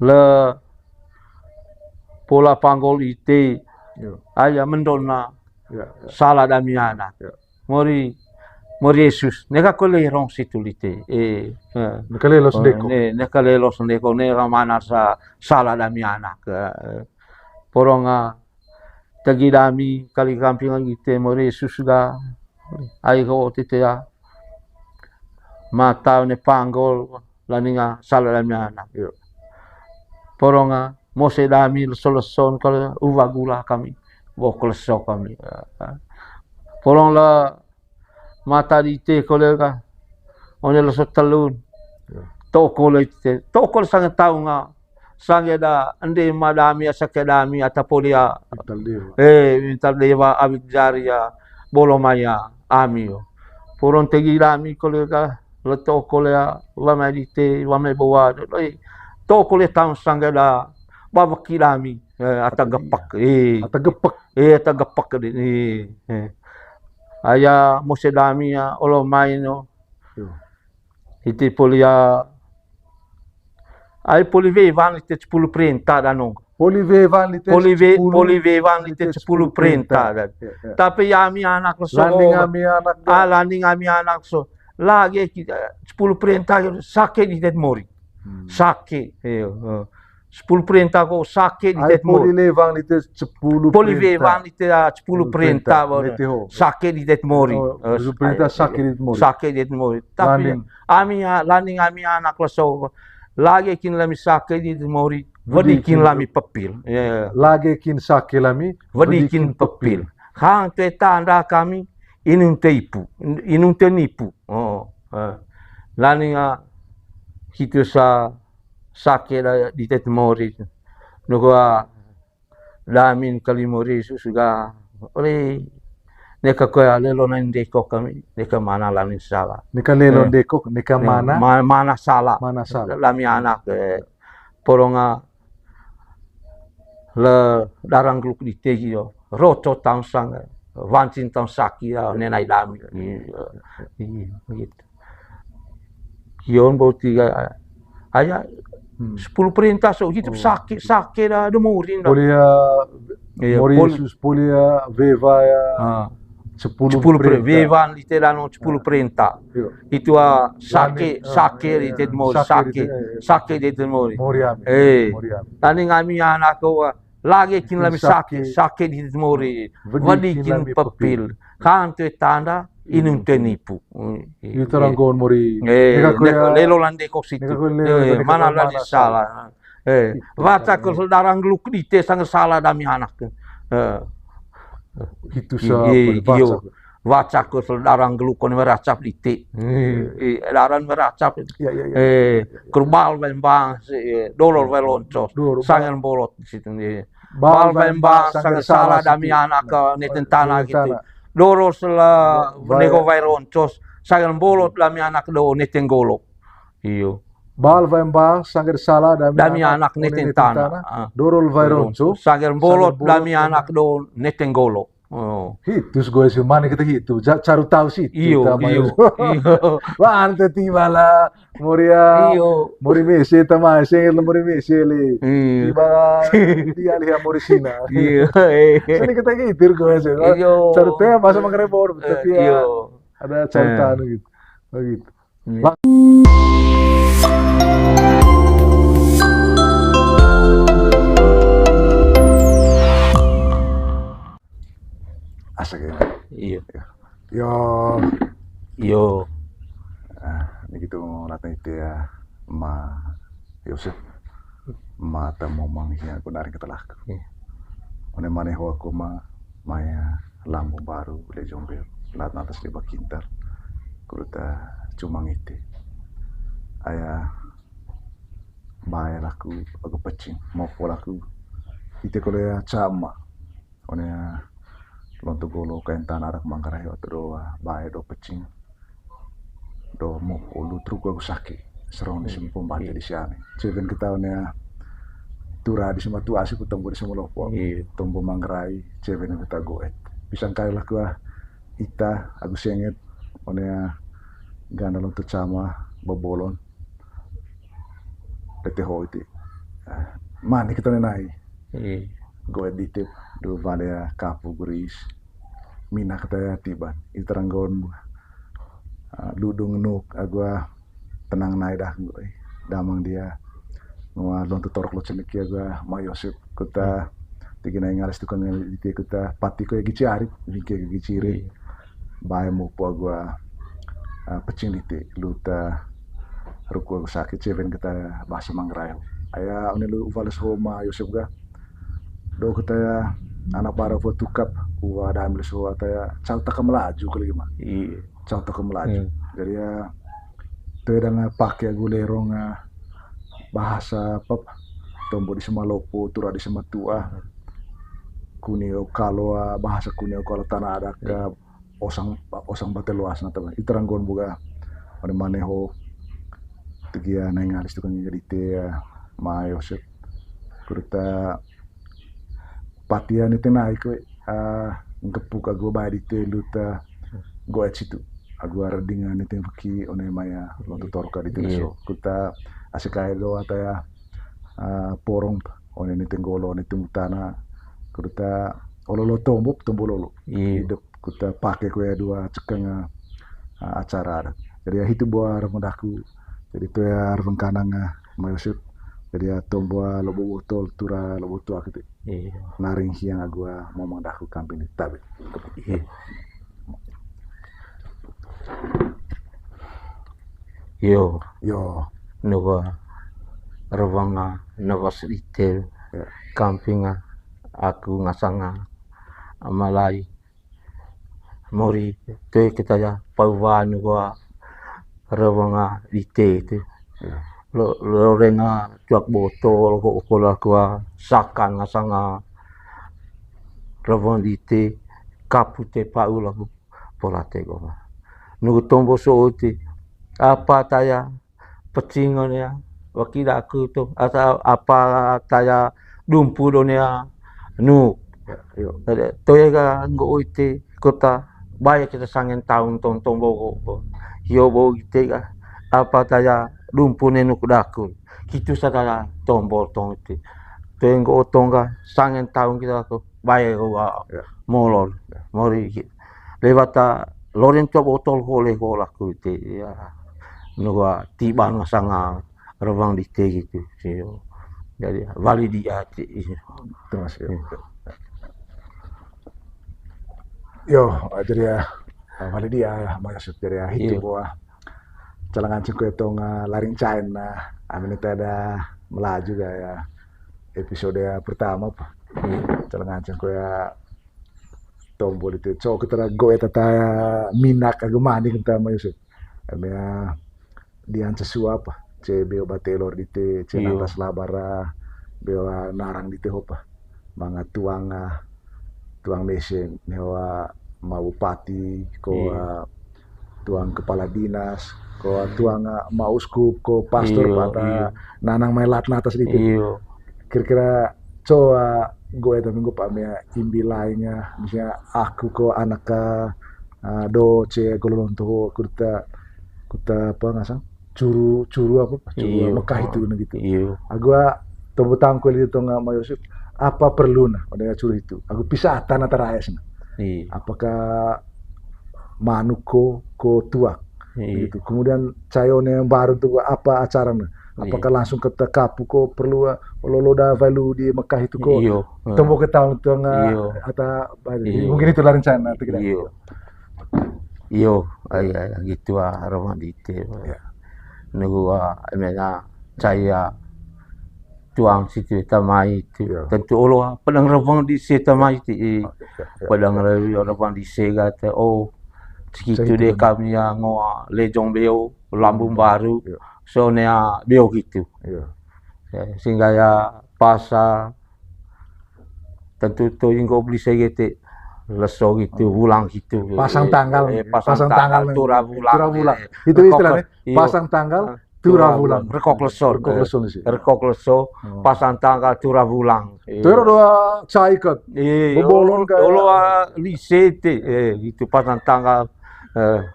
le pola panggol ite Yo. aya mendona Ya. sala damiana Ya. mori Jesus neka kole rong situlite Nakalelo sa deko. neka lelo sendeko ne ramana sa sala damiana poronga tagi dami kali kampingan ite mori Jesus ga ai go titea mata ne panggol laninga sala damiana Yo. poronga mose dami soluson kalau uvagula kami bokolso kami porong la mata di te kolega one lo sotalun to kol sange taunga sange da ande madami asakedami atapolia minta dewa abidjaria bolomaya amio porong tegi dami kolega lo to kolea lama di te lama bawa to kole taung sange da babakilami atagepak atagepak aya mosedami ya olo maino iti polia ai polive van ite 10 prenta danong polive van ite 10 prenta tapi ami anak so landing ami anak so lagi 10 prenta sake di det mori sake 10 prenta ko sake di det mori polivevang ite 10 polivevang ite 10 prenta sake di det mori sake di det mori tapi ami landing ami anak so lagi kin lami sake di det mori vadikin lami pepil lagi kin sake lami vadikin pepil hang te tanda kami inun tenipu landing hitu sa sake di det mori nuga damin kalimori suga oleh neka koya lelo na ndeko kami neka mana lamin sala neka lelo ndeko neka mana sala lami anak poronga le darang gluk di tegio roto tangsang vancin tang saki nenai dami gitu kion botiga aya 10 perintah so hidup sakit dah demurin dah. Polia veva ya 10 vevan literano 10 perintah. Itu sake di temori sake di temori. Tani ngami anak ko lagi kin lami sake di temori. Vadikin pepil. Kanto tanda inun tenipu. Itu ranggon mori. Lelo lande ko situ. Mana lagi salah. Vaca ko darang gluk dite sang salah dami anak. Itu sa vaca ko darang gluk kon meracap dite. Daran meracap. Kerbal bembang dolor veloncos. Sangan bolot situ. Bal bembang sang salah dami anak neten tanah gitu. Doros la nego vai roncos sangan bolot lami anak do neten golok iyo bal vai mbang sangar sala dami anak neten tanah dorol vai ronco sangan bolot lami anak do neten golok hitus gue sih mana kita hitu caru tahu sih iyo wah ante tibala moria mori mesi tama sengel mori mesi li tibala dia lihat mori sina sini kita hitir gue sih caru teh masa mengerebor tapi ada cerita gitu begitu asik ya. Iya. Yo. Begitu latih itu ya, ma Yosef, mata mau mangnya aku narik ketelah. One mana aku maya lampu baru le jombel, lat atas di bakintar, kuruta cuma ngite. Ayah, bayar aku agak pecing, mau polaku, itu kalau ya cama, one lonto golo kain tanah rak mangkarai waktu doa bae do pecing do mo ulu truk aku sakit serong di sini pembantu di sini ceven kita nya tura di semua tua asik ketemu di semua lopo tumbuh mangkarai ceven kita goet pisang kali lah gua ita aku senget onya ganda lonto cama bobolon tete hoiti Mani kita nenai. Iya. Goe ditip do vale kapu guris. Mina kata tiba. Iteranggon ludung nuk agua tenang nai dah gue. Damang dia ngwa lontu torok lo ceneki agua ma Yosep kuta tigina ngalis tukang dite kuta pati ko gici ari vike gici ri. Bae mo po agua pecing dite luta ruko sakit ceven kita bahasa Mangrai. Aya onelu uvales homa Yosep ga. Do kita anak para foto cup gua ada ambil suatu ya cauta ke melaju kali mah. Iya. Cauta ke melaju. Jadi ya teu pakai gulerong bahasa apa tombo di Semalopo tura di Sematua. Kunio kalau bahasa kunio kalau tanah ada ke osang bateluas na teman. Iteranggon boga pada maneho tegia nengalis tukang jadi teh ma Yosep kurta patian itu naik ngepuk agua bayi di luta goet situ agua redingan itu peki one maya lontu torka di teso kita asikai do ataya porong one ini tenggolo ini tana kita ololo tombo lolo hidup kita pakai kue dua cekeng acara jadi itu buat remendaku jadi itu ya rengkanang Yosep jadi ya tombo lobo botol tura lobo tua gitu naring hiang agua momong daku kamping tabe yo nogo rawanga nogo sritel kampinga aku ngasanga amalai mori te kita ya pauwa nogo rawanga ite itu lo renga cuak botol ko kola kwa sakan ngasanga rawang dite kapute paula pola tego nugu tombo sooti apa taya pecingon ya wakila aku tu atau apa taya dumpu donia nu toyega ngoite kota banyak kita sangen tahun tombo yo bo ite apa taya lumpune nuk daku kitu sadara tombol tong itu tenggo tonga sangen tahun kita aku bae wa molol mori lewata loren to botol hole holaku itu ya nuga tiba ngasanga rawang di te gitu sih jadi vali dia terus yo jadi ya vali dia ma Yosep jadi ya itu buah calangan cengko itu laring cain amin itu ada melaju ya episode pertama calangan cengko ya tombol itu cowok kita go eta minak agemani kita ma Yosep ya dian sesuap beo batelor di te atas labara beo narang di te hopa manga tuang mesin newa mau bupati ko tuang kepala dinas ko tuang mau uskup ko pastor pada nanang melat natas dikit kira-kira coba gue itu minggu pak mea imbi lainnya misalnya aku ko anak do golongan tuh kuta apa ngasang curu apa curu Mekah itu gitu agua tobo tangkul itu nggak mau Yosep apa perlu ada curu itu aku pisah tanah terayas apakah manuko ko tuak gitu. Kemudian cayone yang baru tuh apa acaranya? Apakah langsung ke kapu ko perlu loloda value di Mekah itu ko tembo ke tahun tuh atau mungkin itu rencana tidak? Iya gitu aroma detail. Negua emangnya saya tuang situ tamai itu tentu Allah pedang rebang di situ tamai itu pedang rebang di sega segitu deh kami yang lejong beo lambung baru soalnya beo gitu sehingga ya pasar tentu tuh yang kau beli segitu leso gitu ulang gitu pasang tanggal turah bulang itu istilahnya pasang tanggal turah bulang rekok leso pasang tanggal turah bulang turah doa caikat bolon kayak lise itu pasang tanggal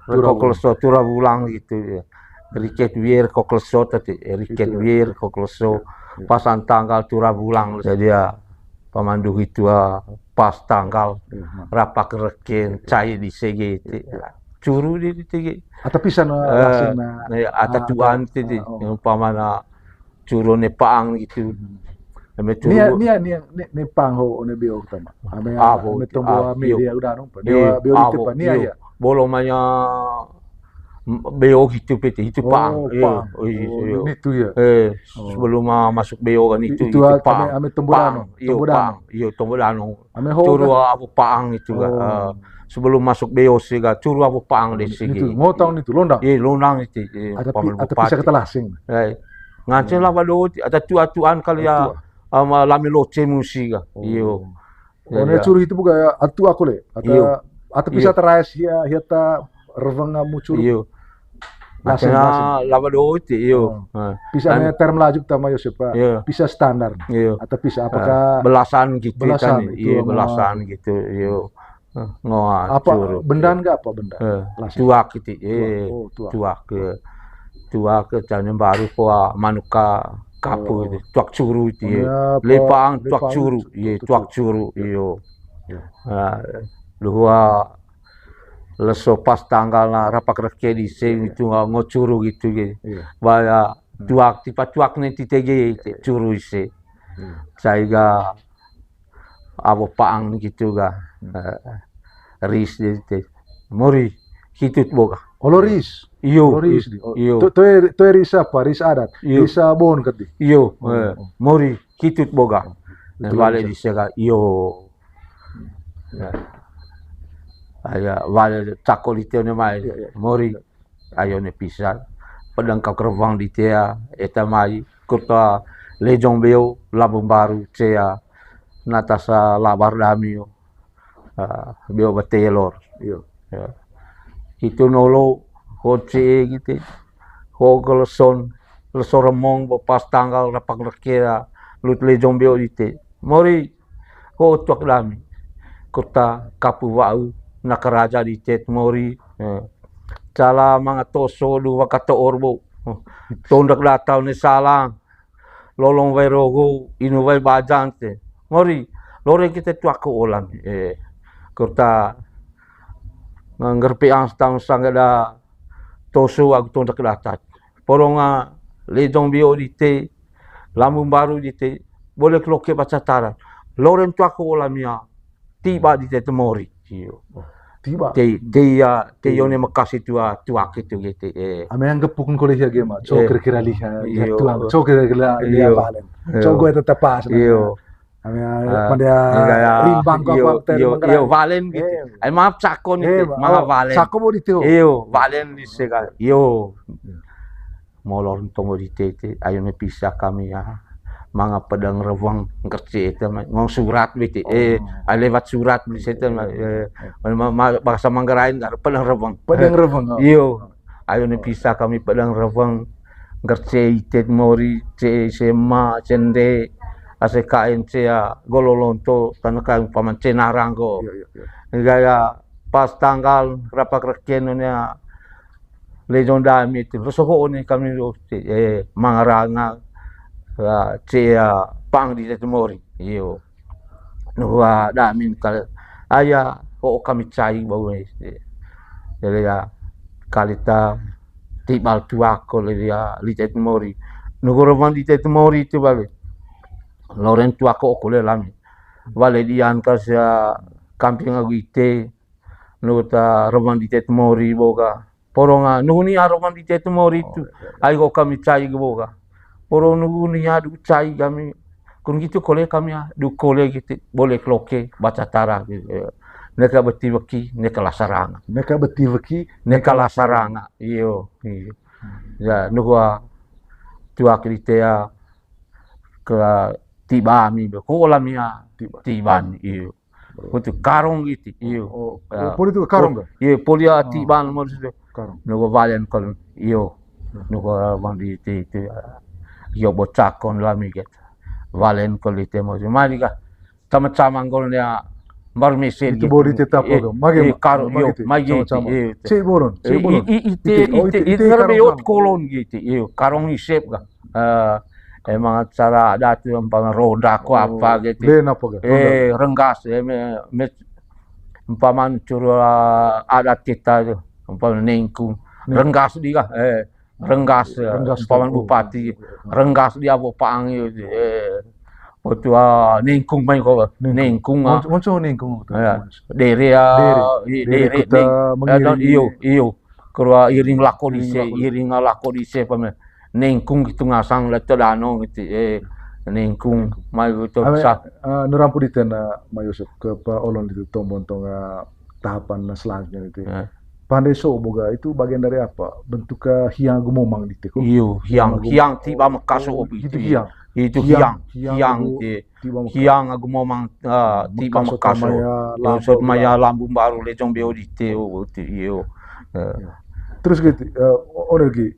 rekok leso turah bulang gitu riket wir kokleso tadi riket wir kokleso pasan tanggal turah bulang jadi ya pemandu itu pas tanggal rapak reken cai di segi curu di tigi atau pisan langsung atau tuan tadi umpamana curu ne paang gitu Nia pangho ne bio utama. Ame tombo media udah no. Dia bio itu pa nia ya. Bolong manya beo gitu PT itu paang. Itu ya. Sebelum masuk beo kan itu paang. Ame tombolano. Iyo tombolano. Curu apa paang itu kan. Sebelum masuk beo sih kan curu apa paang di sini. Itu ngotong itu londang. Iya londang itu. Ada bisa ketelasing. Ngancen lah pada ada tuan kali ya. Lami loce musika. Iyo. Ne curu itu bukan atu aku le. Atau bisa terakhir hiata revanga mucuru. Iyo. Macam lava do itu. Iyo. Bisa ne term laju tama Yosep. Bisa standar. Iyo. Atau bisa apakah belasan gitu kan. Iya belasan gitu. Iyo. Ngoa apa benda enggak apa benda? Tuak gitu. Tuak. Tuak jangan baru po manuka kapu itu, tuak curu itu, lepang tuak curu, tuak curu, iyo. Luha leso pas tanggal na rapak reke di sini itu ngocuru gitu, baya tuak tipa tuak nanti tege curu isi, saya abo paang gitu ga, ris itu, mori hitut boga. Olo ris. Iyo. To ris apa? Ris adat. Ris bon kati. Iyo. Mori hitut boga. Vale di sega iyo. Aya vale cakol itu ne mai. Mori ayo ne pisah. Pedang kau kerbang di tea eta mai kota lejong beo labung baru cea natasa labar damio. Beo batelor. Iyo. Itu nolo hoce gitu, hogol son, lesoremong pas tanggal rapak lekera, lut lejong beo gitu. Mori, ho tuak lami, kota kapu wau, nakaraja di tet mori, cala mga toso dua kata orbo, tondak datau ni salang, lolong vai rogo, inu vai bajante, mori, lore kita tuak ke olam, kota ngerpi ang sang ada tosu aku tondak datat. Poronga lejong bio dite, lambung baru dite, boleh keloke baca taran. Loren tu aku olamia, tiba dite temori. Tiba. Te yone makasi tua itu gitu. Ame yang gepukun kolej game, cok kira-kira lihat tuang, cok kira-kira lihat balen, cok gue tetap pas. Pada rimbang kau iyo valen gitu. Ay maaf sakon gitu, mga valen. Sako mo dito. Iyo valen di sega. Iyo molor tongo dite ayo ne pisah kami ya. Mga pedang rewang ngerti itu ngong surat gitu. Ay lewat surat di situ bahasa Manggarain pedang rewang. Pedang rewang. Iyo ayo ne pisah kami pedang rewang ngerti itu mori sema cende ase kain cia gololonto tanah kain paman cenarang ko. Gaya pas tanggal rapak rekennya lejong dami itu resoho ni kami mangaranga cia pang di temori. Iyo. Nuha damin kal aya ho kami cai bau ni. Jadi ya kalita tibal tuako le dia litet mori. Nugorovan di temori itu balik. Loren tu ako okule lami. Vale dian kasya camping aguite nuta roman di mori boga. Poronga nuni aroman di mori tu. Ai ko kami cai boga. Porong nuni adu cai kami. Kun gitu kole kami du kole gitu boleh kloke baca tara gitu. Neka beti weki neka lasaranga. Neka beti weki neka lasaranga. Iyo. Ya nugua tu akritea ke tiba mi ko la mia tiban iyo untuk karong gitu iyo poli itu karong ga iyo poli tiban mo karong no valen kol iyo no bang di itu yo bocakon la mi get valen kol itu mo mari ka sama-sama ngol ya marmesel itu bodi tetap ko magi karong yo magi ce boron ite karong kolon gitu iyo karong isep ga emang acara adat itu umpama roda ko apa gitu. Lain apa ga? Renggas umpama curu adat kita itu umpama nengkung renggas dia renggas umpama bupati renggas dia bopang itu waktu nengkung main ko nengkung Monco nengkung dere iyo kerua iring lako dise pame nengkung gitu ngasang leto dano gitu nengkung mai gitu sa nerampu di tena Mayusuf ke pa olon itu tombon tahapan selanjutnya itu pandai so boga itu bagian dari apa bentuk hiang gumomang di teko hiang tiba makaso itu hiang agu momang tiba makaso maya lambung baru lejong beo di teo iyo terus gitu onergi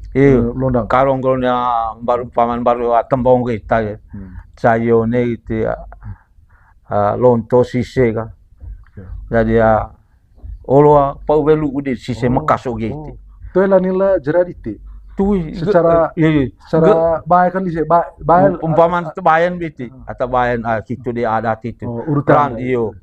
londang karongolnya baru paman baru tembong kita ya sayone gitu lonto sise ka jadi olo pawelu ude sise makaso gitu to nila jeradite secara bayan kan lise bayan umpaman bayan biti atau bayan kitu di adat itu urutan iyo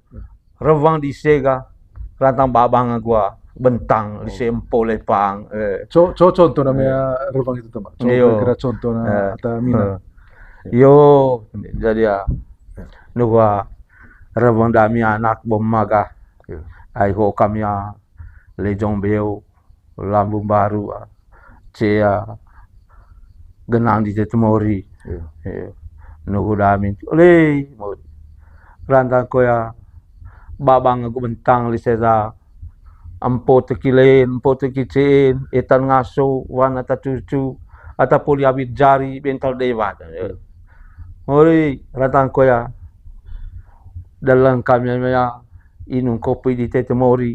rewang di sega rantang babang gua bentang lise empole pang contoh namanya rewang itu teman kira contoh atau mina yo jadi nuga rewang dami anak bomaga ai ho kami lejong beo lambung baru cia genang di Tetemori nugu dami oleh rantang ko ya babang aku bentang li seza ampo tekilen ampo tekicin etan ngaso wana tatucu ata poli abid jari bental dewa oleh rantang ko ya dalam kami ya inung kopi di Tetemori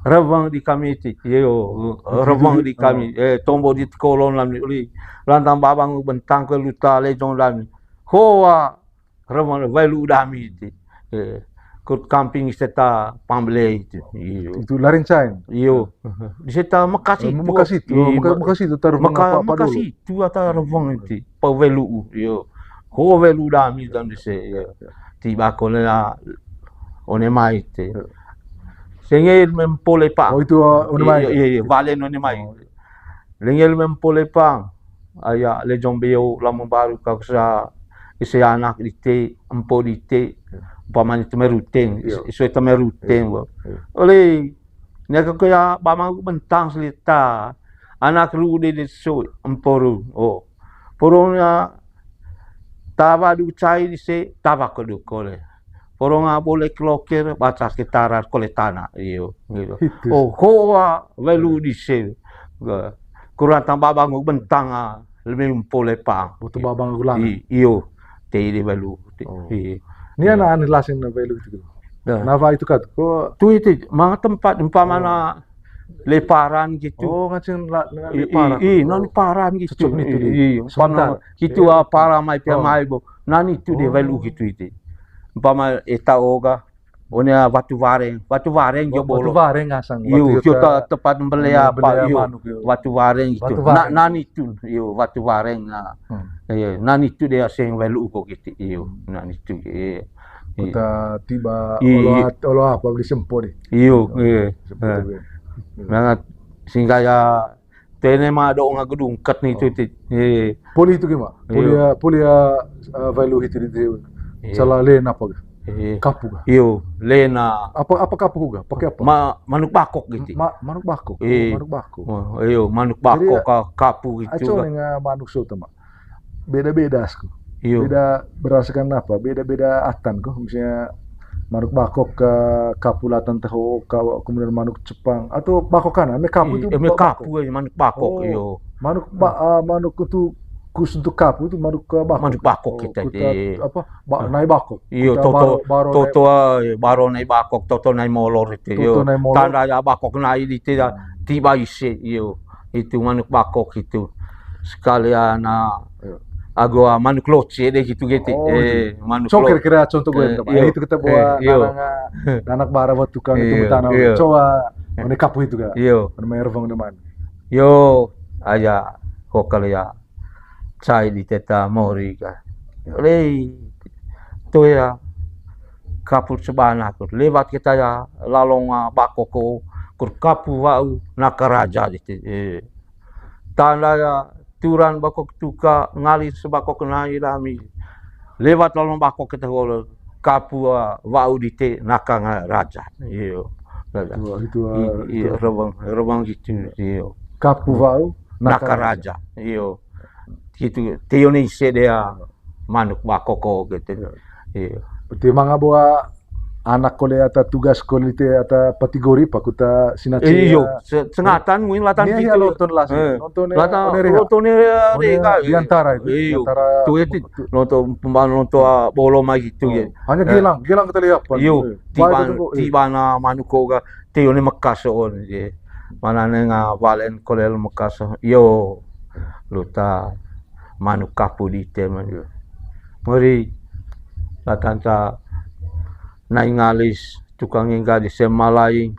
rewang di kami itu rewang di kami tombo di kolon lam ni lantang babang bentang ke luta lejong lam hoa rewang velu dami itu kut camping seta pamble itu larincain di seta makasih itu taruh makasih itu ata rewang itu pavelu ho velu dami dan di se tiba kola onemai te sengel mempole pang itu onemai valen onemai lengel mempole pang aya lejong beo lamu baru ka ise anak dite empo dite paman itu meruteng isu itu meruteng oleh nek ko ya bamang bentang selita anak lu de so emporu porongnya tava du cai dise tava ko du kole porong boleh kloker baca sekitaran koletana iyo gitu. Hoa velu di se kurang tambah bangun bentang lebih pole pang butuh babang ulang iyo teh di velu ini anak lasin velu itu nava itu kat ko tu itu mana tempat umpamana leparan gitu ngaceng leparan non leparan gitu itu gitu para mai pemai bo nani tu de velu gitu itu umpama eta oga onya batu vareng jo bolo batu vareng ngasang kita tepat membeli apa batu vareng gitu nani tu batu vareng nani tu dia sing velu ko gitu nani tu kita tiba olo apa beli sempo deh banget sehingga ya tene ma do nga gedung kat ni tu poli itu gimana poli velu itu di salah lena apa kapu ga lena apa kapu ga pakai apa manuk bakok gitu manuk bakok manuk bakok kapu gitu aco nga manuk sulta beda-beda asku beda berdasarkan apa beda-beda atan ko misalnya manuk bakok ke kapulatan tahu kemudian manuk Jepang atau bakok kana kapu itu kapu manuk bakok manuk itu khusus untuk kapu itu manuk bakok kita apa naik bakok toto baro naik bakok toto naik molor itu tanda ya bakok naik itu tiba isi itu manuk bakok itu sekalian agak manuk loce deh gitu manuk so kira-kira contoh gue itu kita bawa anak bara buat tukang itu tanah coba ini kapu itu kan namanya revang teman aja kok kali ya sai di teta mori ka lei to ya kapu sebana kur lewat kita ya lalonga bakoko kur kapu wau nakaraja di tanda ya turan bakok tuka ngali sebakok nai rami lewat lalong bakok kita hol kapu wau di te nakanga raja iyo itu rebang gitu iyo kapu wau nakaraja iyo gitu Indonesia dia manuk bakoko gitu iyo berarti mga bawa anak kole ata tugas kole te ata patigori pakuta sinace iyo sengatan mungkin latan gitu nonton nonton rega diantara itu iyo diantara tuh itu nonton bolo mah gitu ya hanya gilang kita lihat iyo tiba na manuko ga teo ni makaso on je mana nga valen kolel makaso yo luta manuk kapu di teman yo mari latanta naingalis tukang hingga di semalaing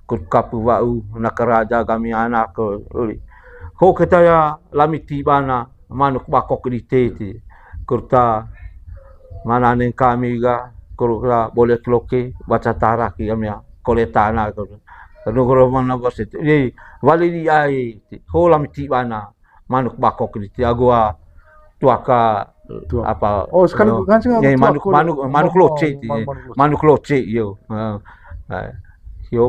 kut kapu wau nakaraja kami anak uli ho kita ya lami tibana manuk bakok di tete kurta mana neng kami ga kurta boleh kloke baca taraki kami ya koletana nugro mana bos itu wali di ai ho lami tibana manuk bakok di tete agua tuaka apa sekali kan manuk loce yo yo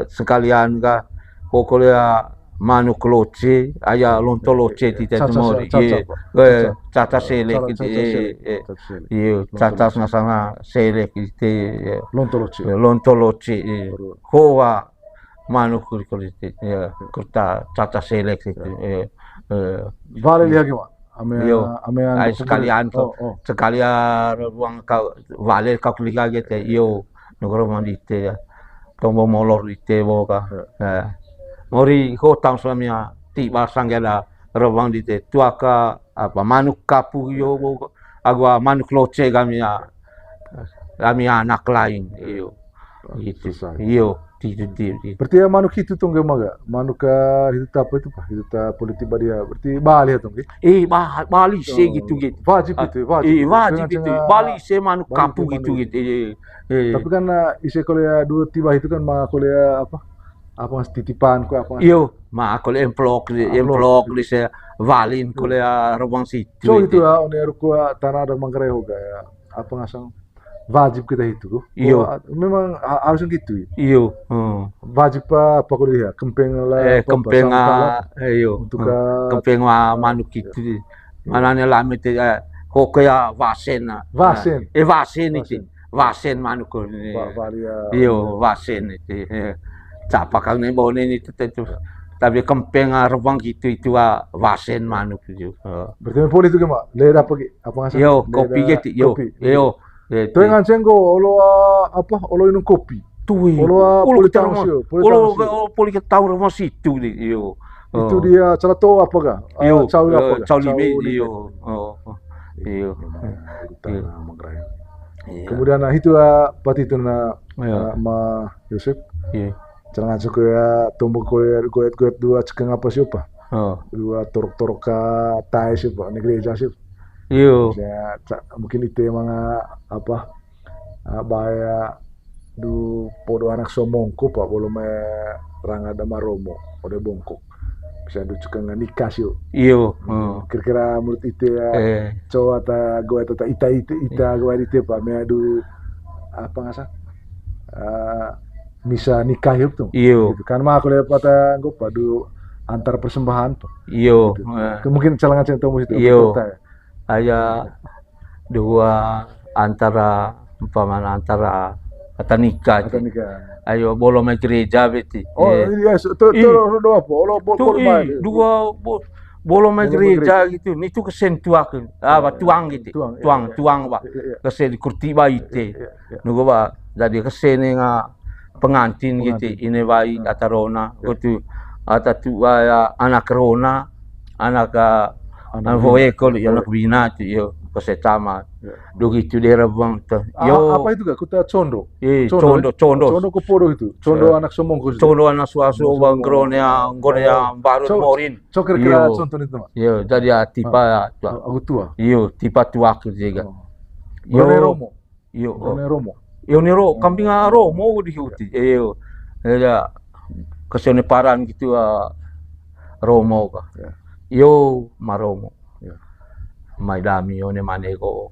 sekalian ga pokoknya manuk loce aya lonto loce di temori caca selek yo caca sama selek itu lonto loce hoa manuk kulite ya kurta caca selek itu vale lagi mak ay sekalian sekalian ruang kau vale kau liga gitu yo nugro mandite ya tombo molor ite boka mori ko tang suamia tiba sanggala ruang dite tuaka apa manuk kapu yo boka agua manuk loce gamia anak lain yo itu yo berarti ya manuk itu tunggu maga manuk itu apa itu pak itu politik badia berarti Bali ya tunggu Bali se gitu wajib itu wajib itu Bali se manuk kapu gitu tapi kan isi kuliah dua tiba itu kan mah kuliah apa titipan ku apa iyo mah kuliah emplok di se valin kuliah ruang situ so itu ya oneru ku tanah ada mangkareho ya apa ngasang wajib kita itu iyo memang harus gitu iyo wajib apa kuliah kempeng lah kempeng iyo untuk kempeng manuk itu mana nih lamit kaya vasen itu vasen manuk iyo vasen itu capak kang nih bone itu tapi kempeng ruang gitu itu vasen manuk itu berarti poli itu gimana leda apa ngasih yo kopi gitu yo Tuh yang nganceng olo inum kopi. Olo politik tahu rumah situ nih, yo. Itu dia celato apa ga? Cau lime, yo. Kemudian itu pati itu ma Yosef. Jangan suka ya tombok goet dua cekeng apa siapa? Dua torok ka tai siapa? Negeri sih. Iyo. Mungkin itu emang bahaya du podo anak somongko pak belum rangada maromo ode bongkok bisa du cekeng nikah sih. Iyo. Kira-kira menurut itu ya cowok atau gue atau ita gue itu pak me adu apa ngasa bisa nikah yuk tuh. Iyo. Gitu. Kan mah aku lihat pada gue padu antar persembahan tuh. Iyo. Gitu. Mungkin celangan centong itu. Iyo. Aya dua antara nikah. Ayo bolo mai gereja beti. Oh iya, itu apa? Dua bolo mai gereja gitu. Itu kesen tuakeun. Tuang gitu. Tuang Pak. Kesen kurti bayi teh. Nugo Pak jadi kesen nga pengantin gitu. Ini bayi atarona gitu. Ata anak rona, anak voekol ya anak bina tu yo kesecama. Begitu dia buang tu. Apa itu gak? Kita condo. Condo. Condo kepodo itu. Condo anak somongko. Condo anak suasu bang gronya baru morin. So kira-kira contoh itu mak. Yo, jadi tipa tua. Aku tua. Yo, tipa tua aku juga. Yo Romo. Yo. Romo. Yo nero kambing Romo di huti. Yo. Ya kesene paran gitu Romo ka. Yo maromo. Mai dami one manego.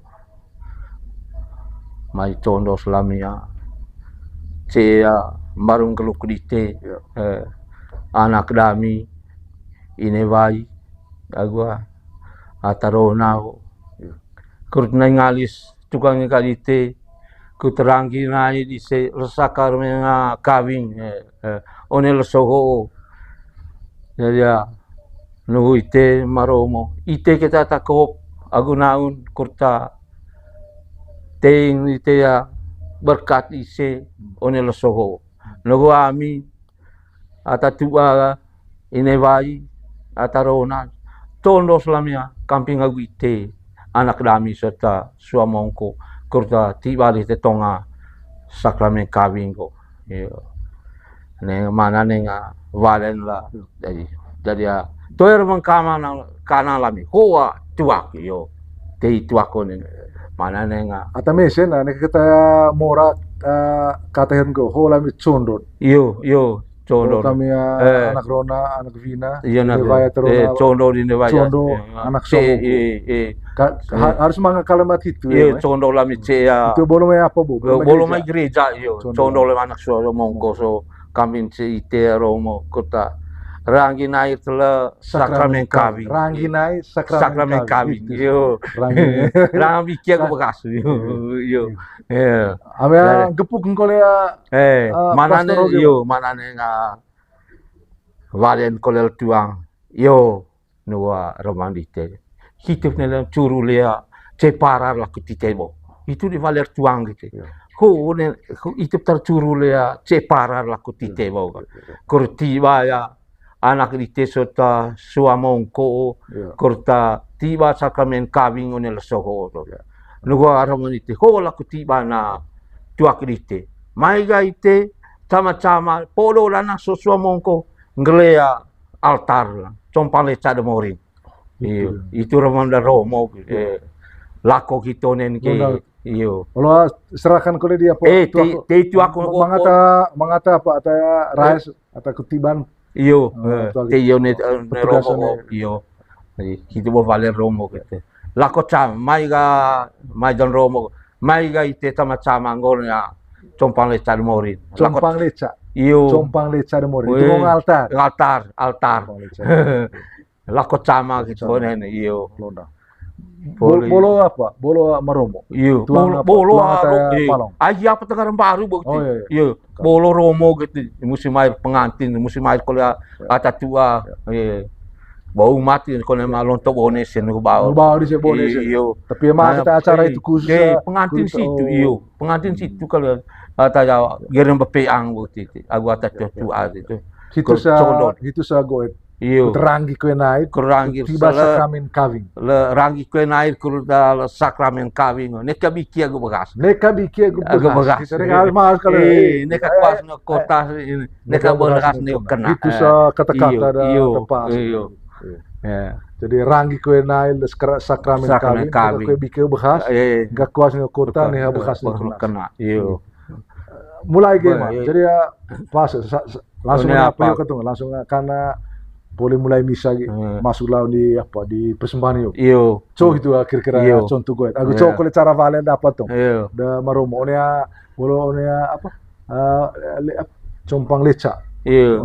Mai condo selamia. Cea marung keluk dite. Anak dami ini vai agua ataronao. Kurut na ngalis tukang kalite ku terangi nai di se resakar menga kawing one lesoho. Jadi nuhu ite maromo ite kita takop agunaun kurta ting ite ya berkat ise one lesoho nuhu ami atatua inevai atarona tondo selamia kamping agu ite anak dami serta suamongko kurta tibali te tonga sakramen kawing ko neng mana neng valen la jadi toer mengkama kana lami hoa tuak yo te tuak ko neng mana neng ata mesen na kita mora katahen go ho lami condo yo condo kami anak Rona anak Vina iya na condo di nevaya condo anak somo harus manga kalimat itu iya condo lami cea itu bolong apa bu bolong mai gereja yo condo le anak so mongko so kambing ce ite romo kota rangi naik tela sakramen kawing rangi naik sakramen kawing yo rangi kia ko bekas yo ame gepuk ngkole manane yo manane valen kolel tuang yo nuwa romandite hidup nela curu lea ceparar la kutitebo itu di valer tuang gitu ko itu tercuru lea ceparar la kutitebo kurti ya anak di tesota suamongko kurta tiba sakramen kawing one lesoho nuwa romanite ho la kutiba na tuak dite mai gaite sama-sama podo lana suamongko ngelea altar la compale cada morin itu romanda romo lako kitonen ke iyo kalau serahkan kole dia itu aku mangata apa ata rais ata kutiban iyo te yo ne romo iyo kita bo valer romo kete lako cham mai don romo mai ga ite sama-sama ngornya compang leca de morin compang leca iyo compang leca de morin itu altar lako chama gitu nen iyo bolo apa bolo maromo iyo bolo aja apa tengah baru bukti iyo bolo romo gitu musim air pengantin musim air kalau ata tua bau mati kalau malon to bonesen bau di bonesen iyo tapi emang kita acara itu khusus pengantin situ iyo pengantin situ kalau ata gerem bepeang bukti aku ata tua itu itu sa goet iyo terangi kue naik kerangi tiba sakramen kawing le rangi kue naik kurda sakramen kawing neka biki aku bekas mas kalau neka pas no kota ini neka bekas ne kena itu sa kata-kata tepas jadi rangi kue naik sakramen kawing kue biki bekas gak kuas no kota ne bekas kena iyo mulai gimana jadi ya pas langsung apa ketemu langsung karena boleh mulai misa masuk lawan di persembahan iyo so itu kira-kira contoh gue aku coba kalau cara valen dapat tuh da maromo onea apa compang leca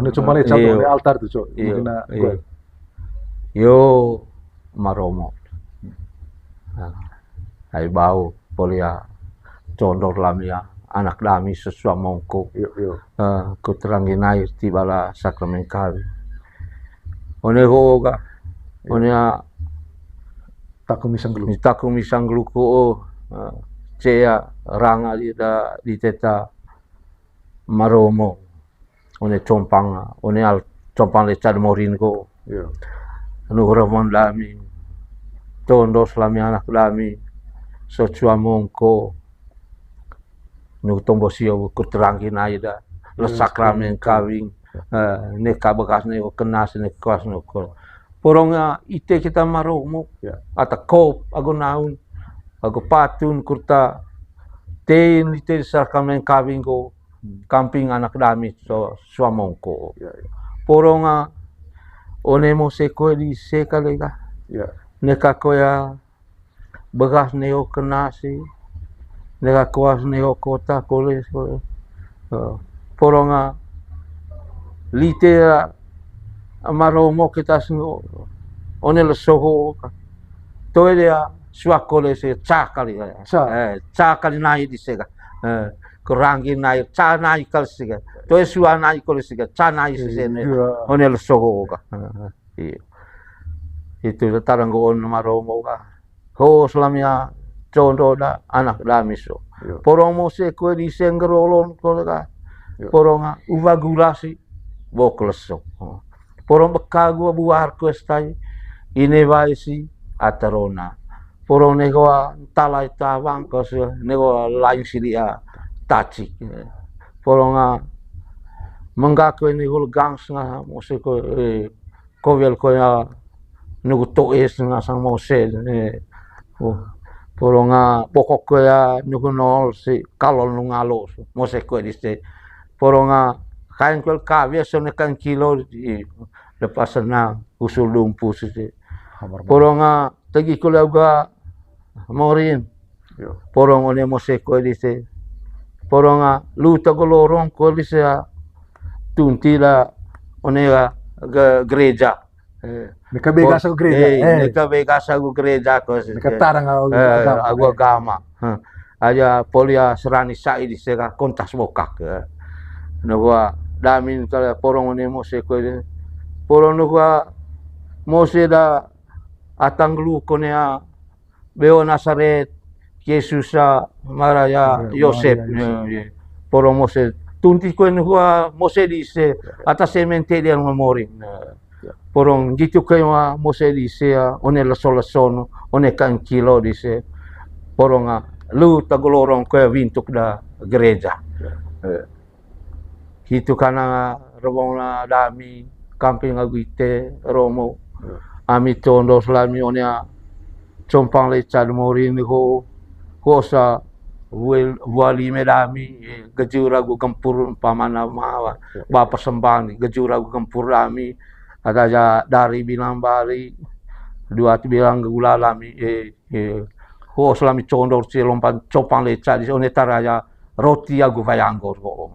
compang leca tuh altar tuh cok mungkin gue yo maromo hai bau polia condor lamia anak dami sesuai mongko ku terangin air tibala sakramen kawin one hoga one taku misang gluko cea ranga di teta maromo one compang one al compang leca de morin ko anu ramon lami tondo selami anak lami so chua mongko nu tombo sio kuterangin aida le sakramen kawing ne kabekas ne kenas ne kos no ko poronga ite kita maromo ata kop ago naun ago patun kurta tein ite sakramen kawing go camping anak dami so suamongko poronga onemo se ko di se kalega ne kakoya begas neo kenasi nega kuas neo kota koles poronga lite amaromo kita singo onel soho to dia suakole se cakali cakali nai di sega kurangi nai ca nai kal sega to sua nai kole sega ca nai se ne onel soho ka itu tarango on maromo ka ho selamia condo da anak damiso poromo se ko di sengrolon kolega poronga uvagulasi bokleso porong bekagu buar ko stai ine vaisi atarona porong nego talai tawang ko se nego lain sidia taci poronga menggako ini hul gangs nga mose ko kovel ko ya nugu to es nga sang mose poronga pokok ko ya nugu nol si kalol nungalo mose ko diste poronga kain ko kavia so ne kan kilo lepas na usul lumpu si poronga tagi ko laga morin porong one mose ko diste poronga luta ko lorong ko diste tuntila onega gereja Nekabega sa gereja nekabega sa gereja ko nekatarang agama aja polia serani sai di sega kontas bokak nogwa damin kala porong ne mose ko porong nogwa mose da atanglu konea beo Nazaret Yesus maraya Yosef porong mose tunti ko nogwa mose di se atas sementeria memori porong gitu kayo mose di se one la solasono one kan kilo di se poronga lu tagolorong ko vintuk da gereja itu kana robong na dami camping aguite romo ami tondo slami onia compang le chad morin ko kosa wali medami gejura gu gempur pamana mawa ba persembang gejura gu gempur dami ada ja dari bilang bari dua bilang gula lami ho selami condor si lompat compang le chad one taraja roti agu vayanggor ko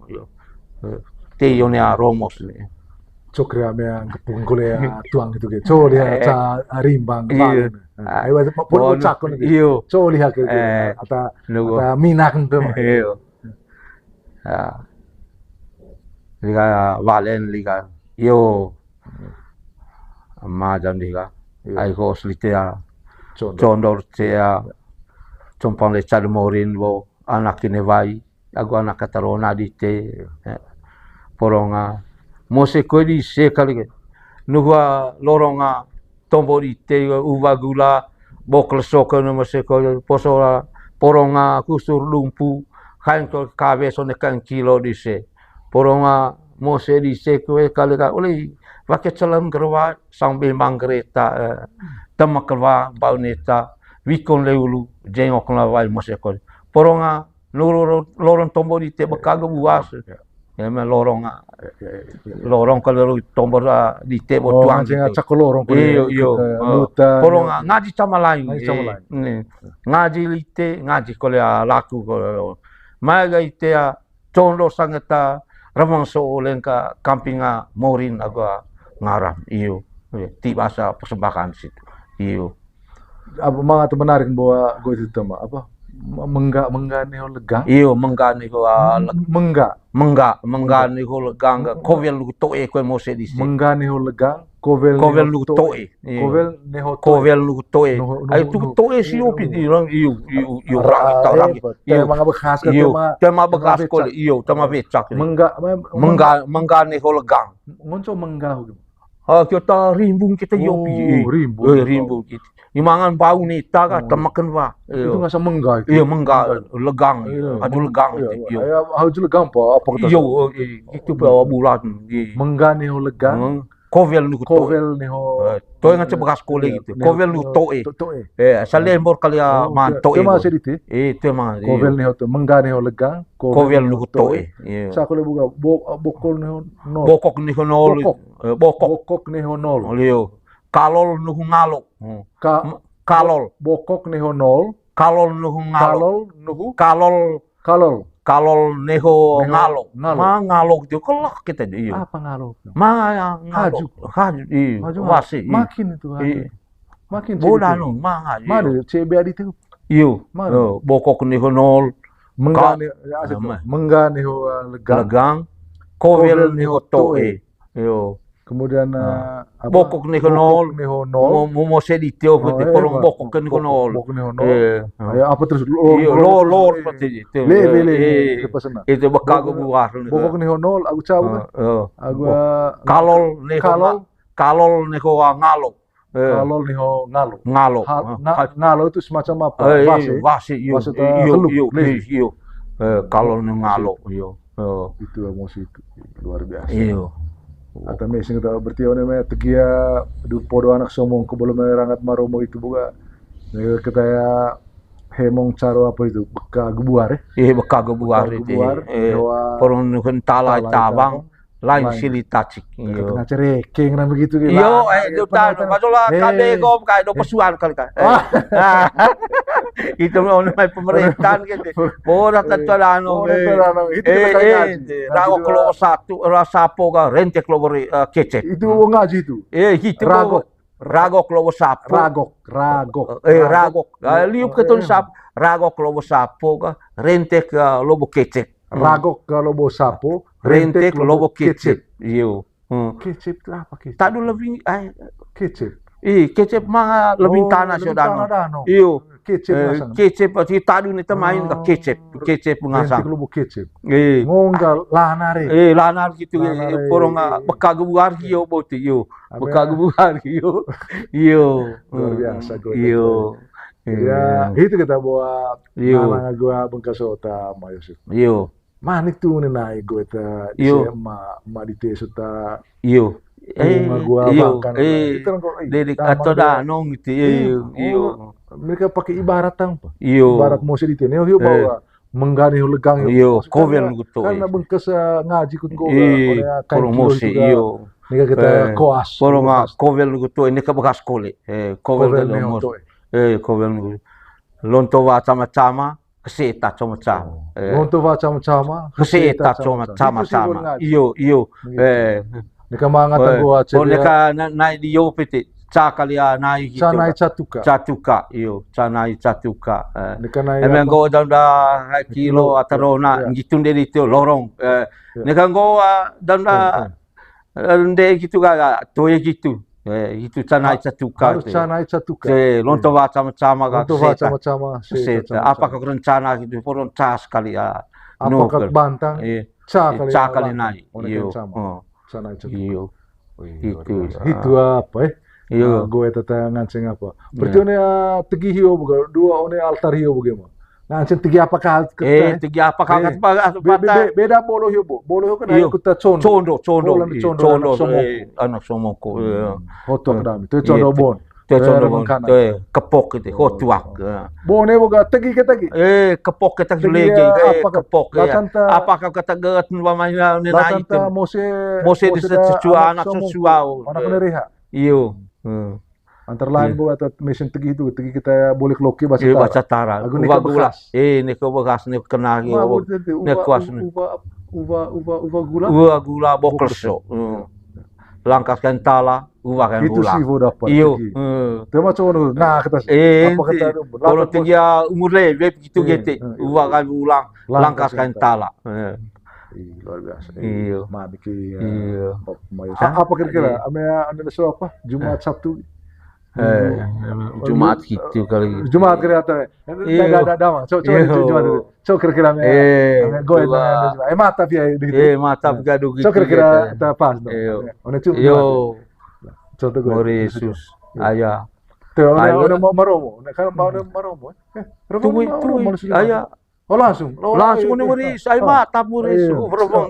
te yone a romos ni cokrea mea punggole tuang gitu ke coli cha rimbang bang ai wa pun cakon iyo coli ha ke ata minak tu iyo liga valen liga yo ma jam liga ai ko slitea condor tea compang le chad morin bo anak ini vai aku anak katarona di te poronga mose ko di se kali nuwa loronga tombo di te uva gula bokle soka no mose ko posola poronga kusur lumpu kain ko kabe so ne kan kilo di se poronga mose di se ko kali ka oli pakai celam gerwa sambil manggreta tamakrwa bauneta wikon leulu jengok lawai mose ko poronga lorong tombo di te bakaga buas ya me lorong kalau tombo di te bo tuang jenga cakolorong ko iyo porong ngaji sama lain ngaji lite ngaji kole laku ko maga ite condo sangeta ramang so lengka kampinga morin agua ngaram iyo ti bahasa persembahan situ iyo apa mga menarik bahwa gue itu tema apa menggak ne legang iyo menggani ko menggak ni ko legang kovel lu to e ko mose dis menggani ho legang kovel lu to e kovel lu to e ai tu to e si opi di rang iyo rang iyo mga bekas ka tema bekas ko iyo tema becak menggak ni ko legang ngonco menggah kita rimbung kita yopi. Rimbung kita. Imangan bau nih taga temakan ba. Itu nggak semengga itu. Iya mengga legang. Aju legang. Iya, aju legang apa kita? Yo itu bawa bulan. Mengga nih legang. Kovel nu to. Kovel nih To yang cek bekas kole gitu. Kovel nu to salembor kali man to. Itu masih itu. Itu mah. Kovel nih to mengga nih legang. Kovel nu to. Sa kole buka bokol nih nol. Bokok nih nol. Bokok nih nol. Olio. Kalol nu ngalo. Kalol. Bokok nih nol. Kalol nu ngalo. Kalol. Kalol neho ngalo. Ma ngalo itu kelak kita iyo. Apa ngalo? Ma ngalo. Haju. Iyo. Wasi. Makin itu. Makin. Boda nu ma haju. Mana CB adi itu? Iyo. Bokok neho nol. Mengga neho legang. Kovel neho toe. Iyo. Kemudian bokok nih nol, mau sedikit apa itu, porong bokok nih nol. Apa terus? Lor seperti itu. Le. Itu bekal buah. Bokok nih nol, aku cabu. Aku kalol nih ngalo. Kalol nih ngalo. Ngalo itu semacam apa? Vasi. Iyo. Kalol nih ngalo. Iyo. Itu emosi itu luar biasa. Iyo. Atau mesin kita berarti orang namanya tegia du podo anak somong ke belum rangat maromo itu buka kita ya hemong caro apa itu beka gebuar beka gebuar itu porong nuhun tala tabang lain sili tacik kena cereking dan begitu gitu itu tan masalah kade kom kayak do pesuan kali kan itu orang pemerintahan gitu borak ketuano rago klo satu rasapo ka rente klo kecek itu ngaji itu gitu rago klo sapo ragok liup ketun sap rago klo sapo ka rente ka lobo kecek ragok ka lobo sapo rentek lobo kecep. Iyo. Kecep itu apa kecep? Tadu lebih kecep. Kecep mah lebih tanah saudara. Iyo. Kecep pasti tadu nih temain ka kecep. Kecep ngasang. Rentek lobo kecep. Ngonggal lanare. Lanar gitu. Porong beka gebuar hiyo boti iyo. Beka gebuar hiyo. Iyo. Luar biasa gue. Iyo. Ya, itu kita bawa nama gua Bengkasota Ma Yosef. Iyo. Manik tuh naik gue ta ma di tesuta iyo gua makan itu dedik atau danong gitu iyo mereka pakai ibarat apa iyo ibarat mau sedikit nih bawa menggani legang iyo kovel gitu karena Bengkas ngaji kut gua porong mosi iyo nika kita koas porong kovel gitu ini ke bekas kole kovel mosi kovel lonto wa sama-sama keseta sama-sama. Untuk macam-macam. Keseta sama-sama. Iyo. Nika mangat gua cek. Nika naik di yo piti. Cakali naik gitu. Canai catuka. Iyo. Canai catuka. Nika naik. Emang go danda kilo atarona gitu dari itu lorong. Nika go danda ndek gitu ga toye gitu. Itu canai catuka. Harus canai catuka. Lonto wa sama-sama ka seta. Apakah rencana gitu porong cas kali ya. Apakah bantang? Cakali naik. Iyo. Canai catuka. Iyo. Itu apa Iyo. Gue tata nganceng apa. Berarti one tegi hiyo bukan dua one altar hiyo bagaimana? Nganceng tegi apa kah? Tegi apa kah? Beda bolo hiyo bu. Bolo hiyo kan ada kita condo. Condo. Anak somoko. Hotok dami. Itu condo bon. Condo bon. Kepok itu. Hotuak. Bon bukan tegi ke tegi. Kepok ke tegi lagi. Kepok. Apakah kata gerat namanya nena itu? Mose di secuah anak secuah. Anak nereha. Iyo. Antara lain bu atau mesin tegi itu tegi kita boleh loki bahasa Tara. Uva gula. Nika bekas nih kena gitu. Kuas nih. Uva gula bokelso. Langkaskan tala, uva kan itu gula. Itu sih dapat. Iyo. Tema coba nah kita. Apa kata? Kalau tegi umur lebih gitu gitu. Uva kan ulang. Langkaskan tala. Luar biasa. Iyo. Mabiki. Iyo. Apa kira-kira? Ame so apa? Jumat Sabtu. Jumat gitu kali. Jumat kira-kira. Ada mah. Coba Jumat. Coba kira-kira gue mata via. Mata gadu gitu. Coba kira-kira kita pas dong. Iyo. Contoh gue. Mori Yesus. Aya. Tuh, udah mau maromo. Kan mau maromo. Tuwi, aya. Oh langsung. Langsung ni Mori Yesus. Ay mata Mori Yesus. Robong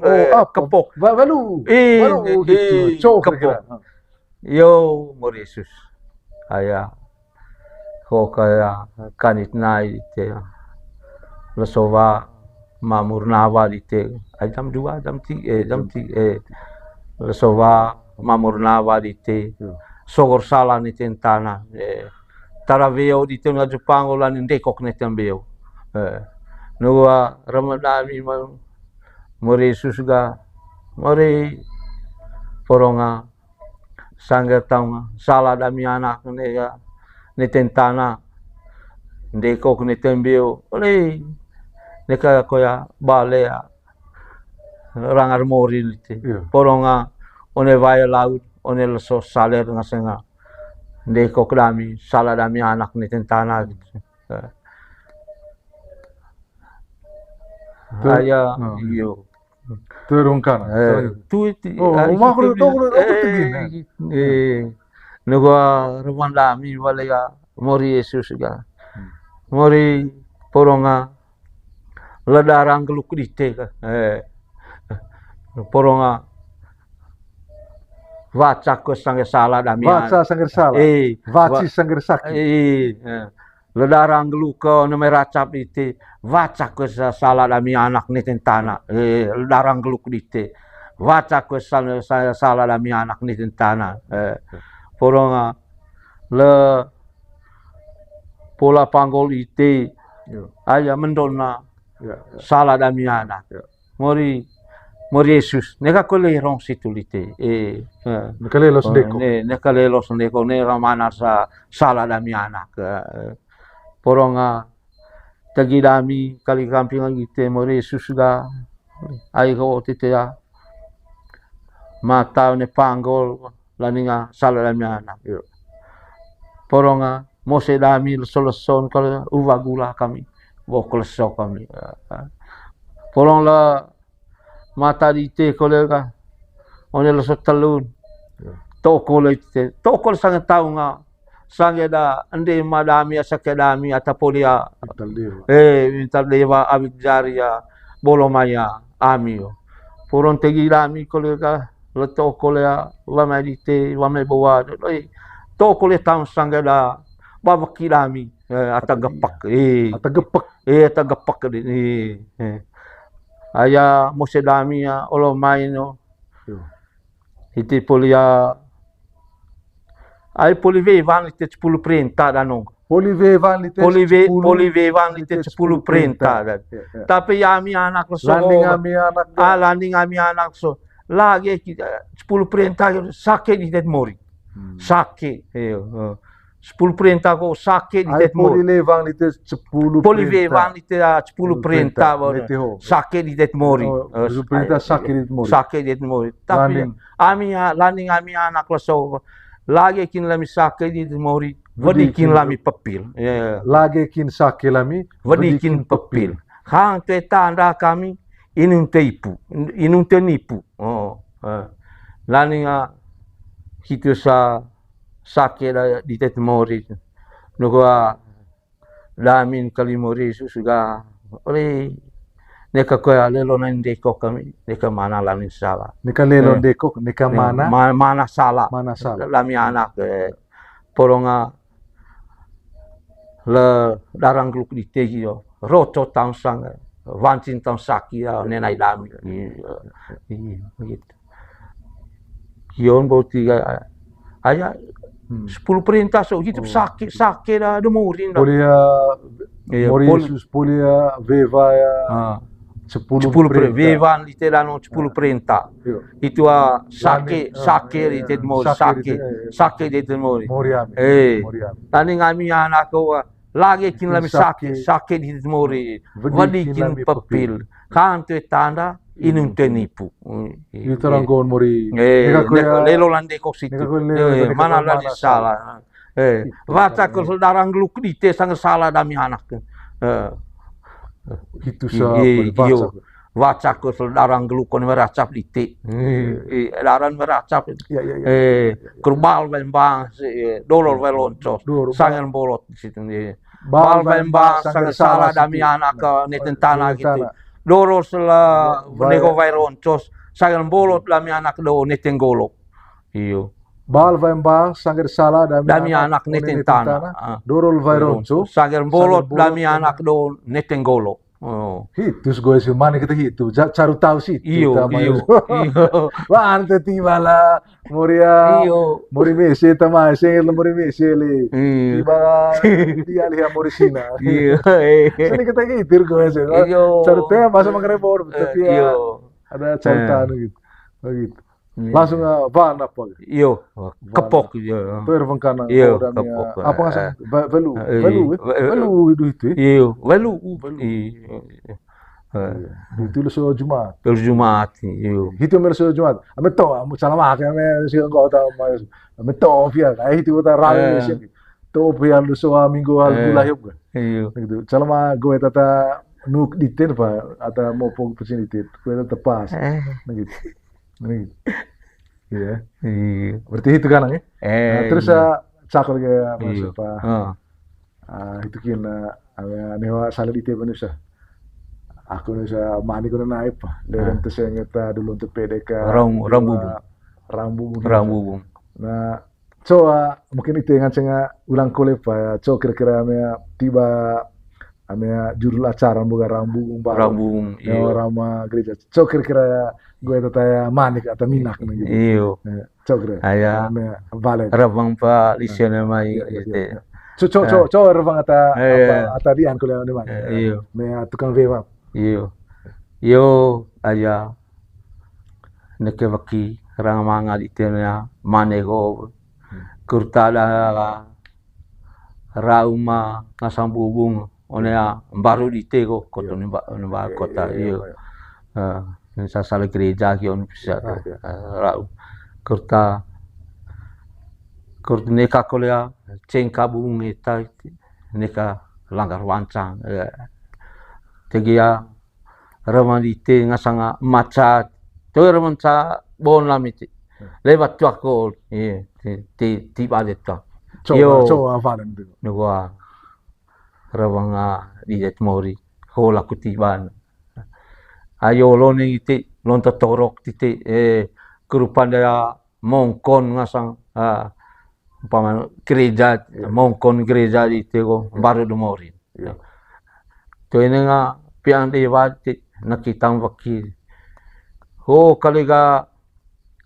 kepok. Balu gitu. Kepok. Yo Mori Yesus. Aya. Ko kaya kanit na ite. Lesova mamurnawa ite. Ay jam 2, jam 3, Lesova mamurnawa ite. Sogor sala ni tentana. Taraveo di tena Jepang ulan ndekok ni tembeo. Nuwa ramadami man Mori Yesus ga Mori poronga sangga tang sala dami anak ni tentana ndekok ni tembeo. Ole neka koya balea rangar mori nite. Poronga one vaya laut one leso saler ngasenga ndekok dami sala dami anak ni tentana gitu. Aya iyo turun kan. Tu iti. Makro tegin. Nugo rumandami valaya Mori Yesus ga. Mori poronga ladarang geluk dite ka. Poronga vaca ko sange sala dami. Vaca sange sala. Vaci sange sakit. Ledarang geluka na may racap ite. Vaca ko sa sala dami anak ni tentana. Ledarang geluk dite. Vaca ko sa sala dami anak ni tentana. Poronga le pola panggol ite. Aya mendona sala dami anak. Mori Yesus, neka kolerong situlite. Nekalelos deko. Nekalelos deko ne ramana sa sala dami anak. Poronga tagi dami kali kampingan gite Mori Yesus ga ai ko tite ya. Mata ne panggol laninga sala dami anak. Poronga mose dami leson kalau uvagula kami. Bokleso kami. Porong la mata dite kolega one lo sotalun toko le te toko sangat tahu nga sange da ande madami asakedami atapolia minta dewa abidjaria bolomaya amio poron tegi dami kolega le toko le wama dite wama bawa toko le tahu sange da babakilami atagapak atagapak aya mosedami ya olo maino iti polia ai polive van ite 10 prenta danong polive van ite 10 prenta tapi ami anak so landing ami anak so lagi 10 prenta sake di det mori sake 10 prenta ko sake di det mori polive van ite 10 prenta sake di det mori sake di det mori tapi ami landing ami anak so lagi kin lami sake di det mori vadikin lami pepil lagi kin sake lami vadikin pepil hang te tanda kami inun te nipu landing hitu sa sake di det mori nugo lamin kali mori susuga oleh neka koya lelo na ndeko kami neka mana lamin sala neka lelo ndeko neka mana sala lami anak poronga le darang gluk di tegio roto tangsang vancin tang saki nenai dami gitu kion boti aya 10 perintah so gitu sakit dah demurin dah. Mori Yesus polia veva ya 10 vevan literano 10 perintah. Itu sakit di mori sakit di mori. Tani ngami anak ko lagi kin lami sakit di mori. Vadikin pepil. Kanto tanda inun tenipu. Itu ranggon mori. Lelo lande kok situ. Mana lagi salah. Vaca ko darang gluk dite sang salah dami anak. Itu sa Wacak ko darang gelukon meracap dite. Daran meracap. Kerbal bembang dolor veloncos. Sangan bolot di situ nih. Bal bembang sangan salah dami anak ke netentana gitu. Dolor sela nego veloncos. Sangan bolot dami anak do netengolok. Iyo. Bal bembang sangan salah dami anak netentana. Dolor veloncos. Sangan bolot dami anak do netengolok. Oh. Hitus gue sih mana kita hitu, caru tahu sih. Iyo. Wah ante tiba lah, Moria, Mori Messi tamai, sengit Mori Messi li. Tiba dia lihat Mori Sina. Iyo. Sini kita hitir gue sih. Caru tahu masa mengerebor, tapi ada carutan gitu, begitu. Langsung van apa? Iyo, kepok ya. Tuh ervan kana. Iyo, kepok. Apa ngasang? Velu itu. Iyo, velu. Itu lu so Jumat. Lu Jumat. Iyo. Itu mer so Jumat. Ame to, salama ka me si ngau ta mas. Ame to pia, ai itu ta rawi mesin. To pia lu so minggu al bulan yuk. Iyo. Gitu. Salama gue tata nuk diten pa ata mo pong pesin ditit. Gue tata pas. Gitu. Iya. Berarti itu kan ya. Terus cakol kayak masuk pak. Itu kena newa salah di tiap manusia. Aku nusa mani kuna naik pak. Leren tu saya ngeta dulu untuk PDK. Rambubung. Nah, coba mungkin itu yang cenga ulang kole pak. Coba kira-kira tiba judul acara bukan Rambubung. Iya. Rama gereja. Coba kira-kira gue tanya manik atau minak gitu. Iyo. Coba. Aya. Vale. Rabang pa lisene mai gitu. Coba rabang ata dian kuliah di mana. Iyo. Me tukang vewa. Iyo. Yo aya. Neke vaki rang manga ditenya manego. Kurtala rauma ngasambubung onea baru ditego kota nemba kota iyo. Sa sala gereja kion bisa rau kurta neka kolea cengka bung eta neka langgar wancang tegia ramandite ngasanga maca to ramanca bon lamiti lewat tuakol ti badeta coba valen itu nuwa rawanga diet mori hola kutiban ayo lo ning iti lonto torok titi kerupan daya mongkon ngasang umpama gereja mongkon gereja iti ko baru dumori to ini nga piang diwati nakitang waki ho kaliga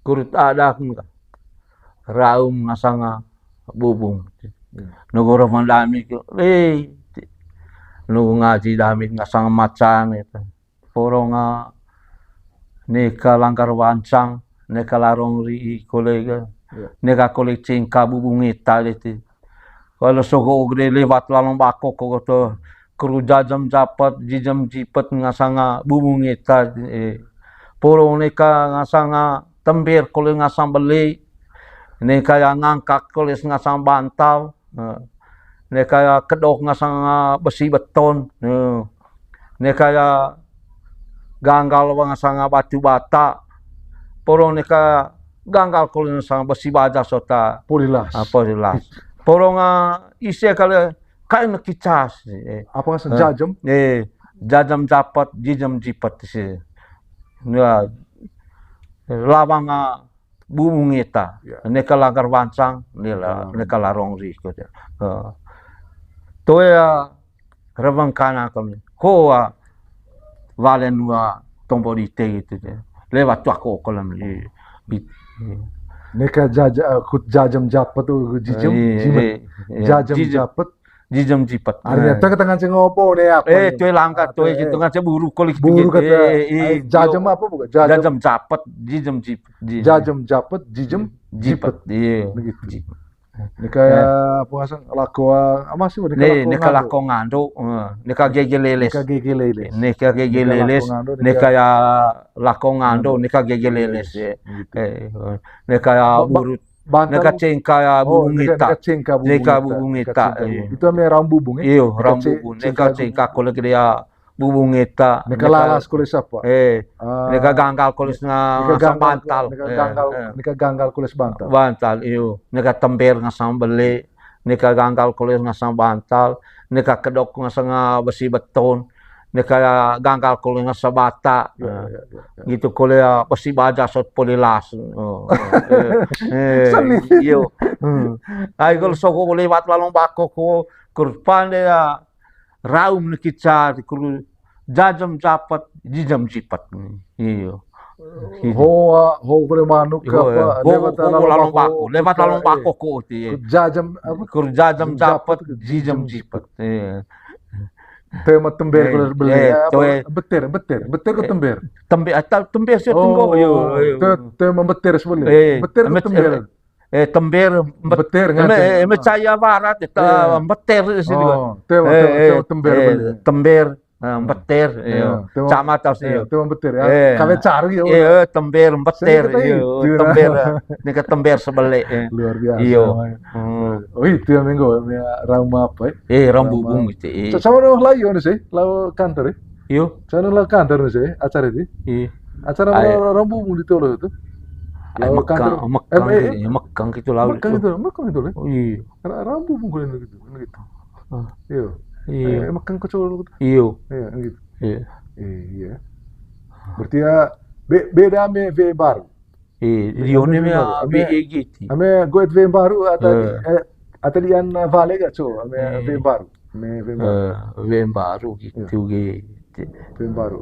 kurut ada ka raum ngasanga bubung nugoro mandami ko nugo ngaji dami ngasang macan itu porong neka langgar wancang neka larong ri kolega neka koleg cengka bubung eta leti kalau soko gede lewat lalong bako ko to kru jajam japat jijam jipet ngasanga bubung eta porong neka ngasanga tember koleg ngasang beli neka yang ngangkak koleg ngasang bantal neka kedok ngasang besi beton neka ganggal ngasanga batu bata porong neka ganggal kalau ngasang besi baja sota polilas porong isi kali kain kicas apa ngasang jajam jajam japat jijam jipat sih lawang bubung eta neka langgar wancang neka larong ri to ya rawang kana kami koa valen wa tombo di te gitu lewat tuako kolam neka jajam japat tuh jajam japat jijam jipat artinya tangan ngopo ne apa itu langkat tuh gitu ngaca buru kolik buru kata jajam apa bukan jajam japat jijam japat jijam jipat begitu neka apa ngasang lakoa apa sih neka lako ngando neka gege leles neka ya lako ngando neka gege leles neka ya burut neka cengka ya bubung eta itu namanya rambubung iyo rambubung neka cengka koleg dia bubung eta. Nika lalas kulis apa? Nika ganggal kulis nga bantal. Nika ganggal kulis bantal. Bantal, iyo. Nika tember nga sambeli. Nika ganggal kulis nga bantal. Nika kedok nga sa besi beton. Nika ganggal kulis nga sa bata. Gitu kulis besi baja sa polilas. Iyo. Ay kalau soko ko lewat lalong bako ko kurpan ya raum nikita kuru jajam japat jijam jipat. Iyo. Ho boleh manuk apa lewat lalong bako ko ti. Jajam apa? Kur jajam japat jijam jipat. Tema tember kalau beli beter ke tember. Tember sih tunggu. Tema beter sebeli. Beter ke tember. Tember beter ngaceng. Cahaya barat itu beter sih juga. Tember. Tember beter. Sama tahu sih. Tema beter. Kami cari ya. Tember beter. Tember. Ini ke tember sebalik. Luar biasa. Iyo. Oh itu yang minggu Rama apa? Rambubung itu. Sama orang lain sih, lalu kantor. Iyo. Sama lalu kantor sih, acara itu. Acara Rambubung di Tolo itu. Lalu kantor. Mekang gitu lalu. Mekang itu. Iya. Rambubung gitu. Iyo. Iya. Mekang kecil. Iyo. Iya, gitu. Iya. Berarti ya beda me baru. Rione me gitu. Ame goet ve baru atau dian vale gak so ame ve baru. Ve baru gitu ge. Ve baru.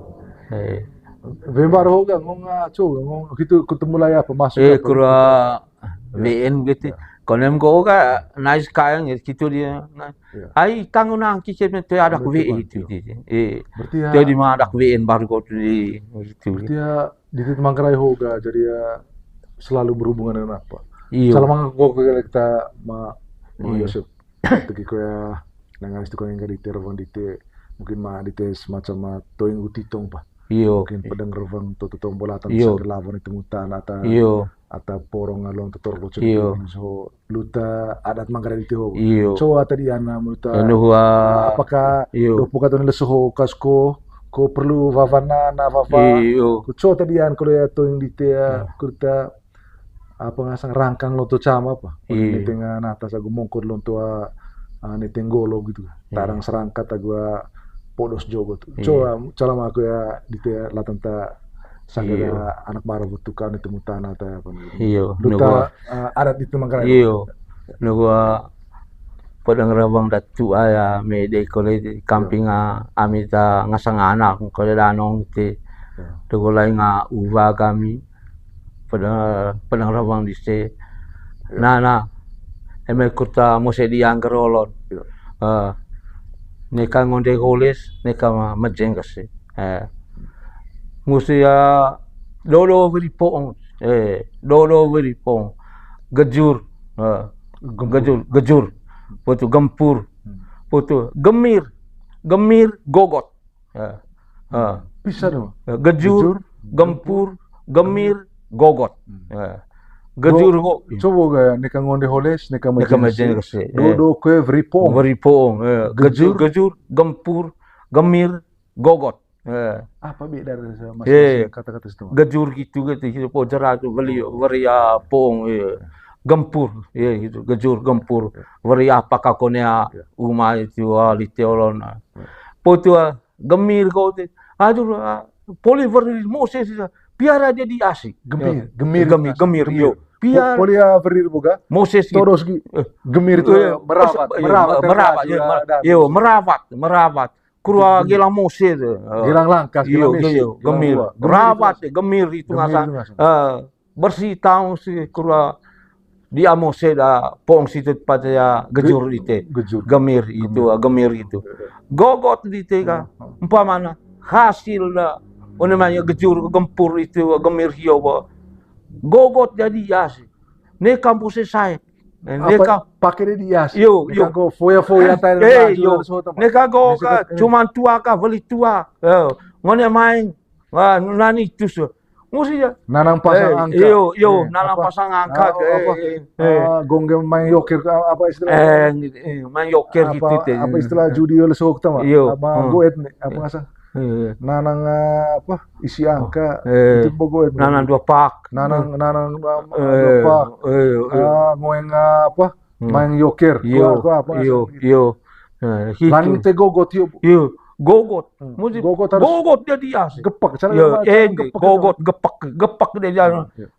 Ve baru hoga ngong ngong gitu ketemu lah ya pemasuk. Kura VN gitu. Konem ko ka nice kayang gitu dia. Ai tangun ang kicet me ada ku VN itu. Berarti ya. Jadi mah ada ku VN baru kok di gitu. Berarti ya di Manggarai hoga jadi ya selalu berhubungan dengan apa? Iya. Salamang ko kita Yosef. Tegi ko ya nangalis ko yang dite rovon dite mungkin mah dite semacam toing utitong pa. Iyo. Mungkin pedang rovon totong bolatan sa lavon itu mutan ata porong along tutor lucu. So luta adat Manggarai dite ho. So tadi ana muta. Apakah dopuka ton lesoho kasko ko perlu vavana na vava. So tadi an ko ya toing dite kurta apa ngasang rangkang lonto cama apa ini tengah natas aku mongkot lonto ini tenggolo gitu tarang serangkat agua podos jogo tuh coba aku ya di latanta sanggada anak baru butuhkan itu mutana atau apa iyo duta adat itu Manggarai iyo nugua padang rabang datu aya mede kole kamping amita ngasang anak kole danong ti dugolay nga uva kami pedang rabang dise na eme kurta mose diang kerolon neka ngonde goles neka majeng kasi musia dodo veripong dodo veripong gejur gejur putu gempur putu gemir gogot bisa dong gejur gempur gemir gogot. Gejur go. Coba gaya neka ngonde holes neka majeng kasi. Do ke veripong. Gejur, gempur, gemir, gogot. Apa beda dari masing-masing kata-kata itu? Gejur gitu po jera tu varia poong gempur gitu gejur gempur varia apakah konya uma itu liteolon. Po tu gemir go aduh poliver moses biar dia diasik. Gemir. Iyo. Biar. Polia verir boga. Moses. Todos gemir itu merawat. Kurang gelang Moses. Gelang langkas. Iyo. Gemir. Gemir itu ngasa. Bersih tahu si kurang dia Moses dah pong situ pada ya gejur itu. Gemir itu. Gogot itu kan. Umpamana hasil dah. Namanya gejur gempur itu gemir hiu gogot jadi yas ne kampus saya neka pakai dia yas yo go foya neka go cuman tua ka beli tua ngone main nani tus musia nanang pasang angka yo nanang pasang angka gongge main yoker apa istilah main yoker gitu apa istilah judi oleh sok tama apa goet apa ngasang Nanang apa isi angka itu pokoknya nanang 2 pak. nanang 2 pak ngoeng apa main yoker apa iyo lan te gogot iyo gogot gogot dia gepak gepak dia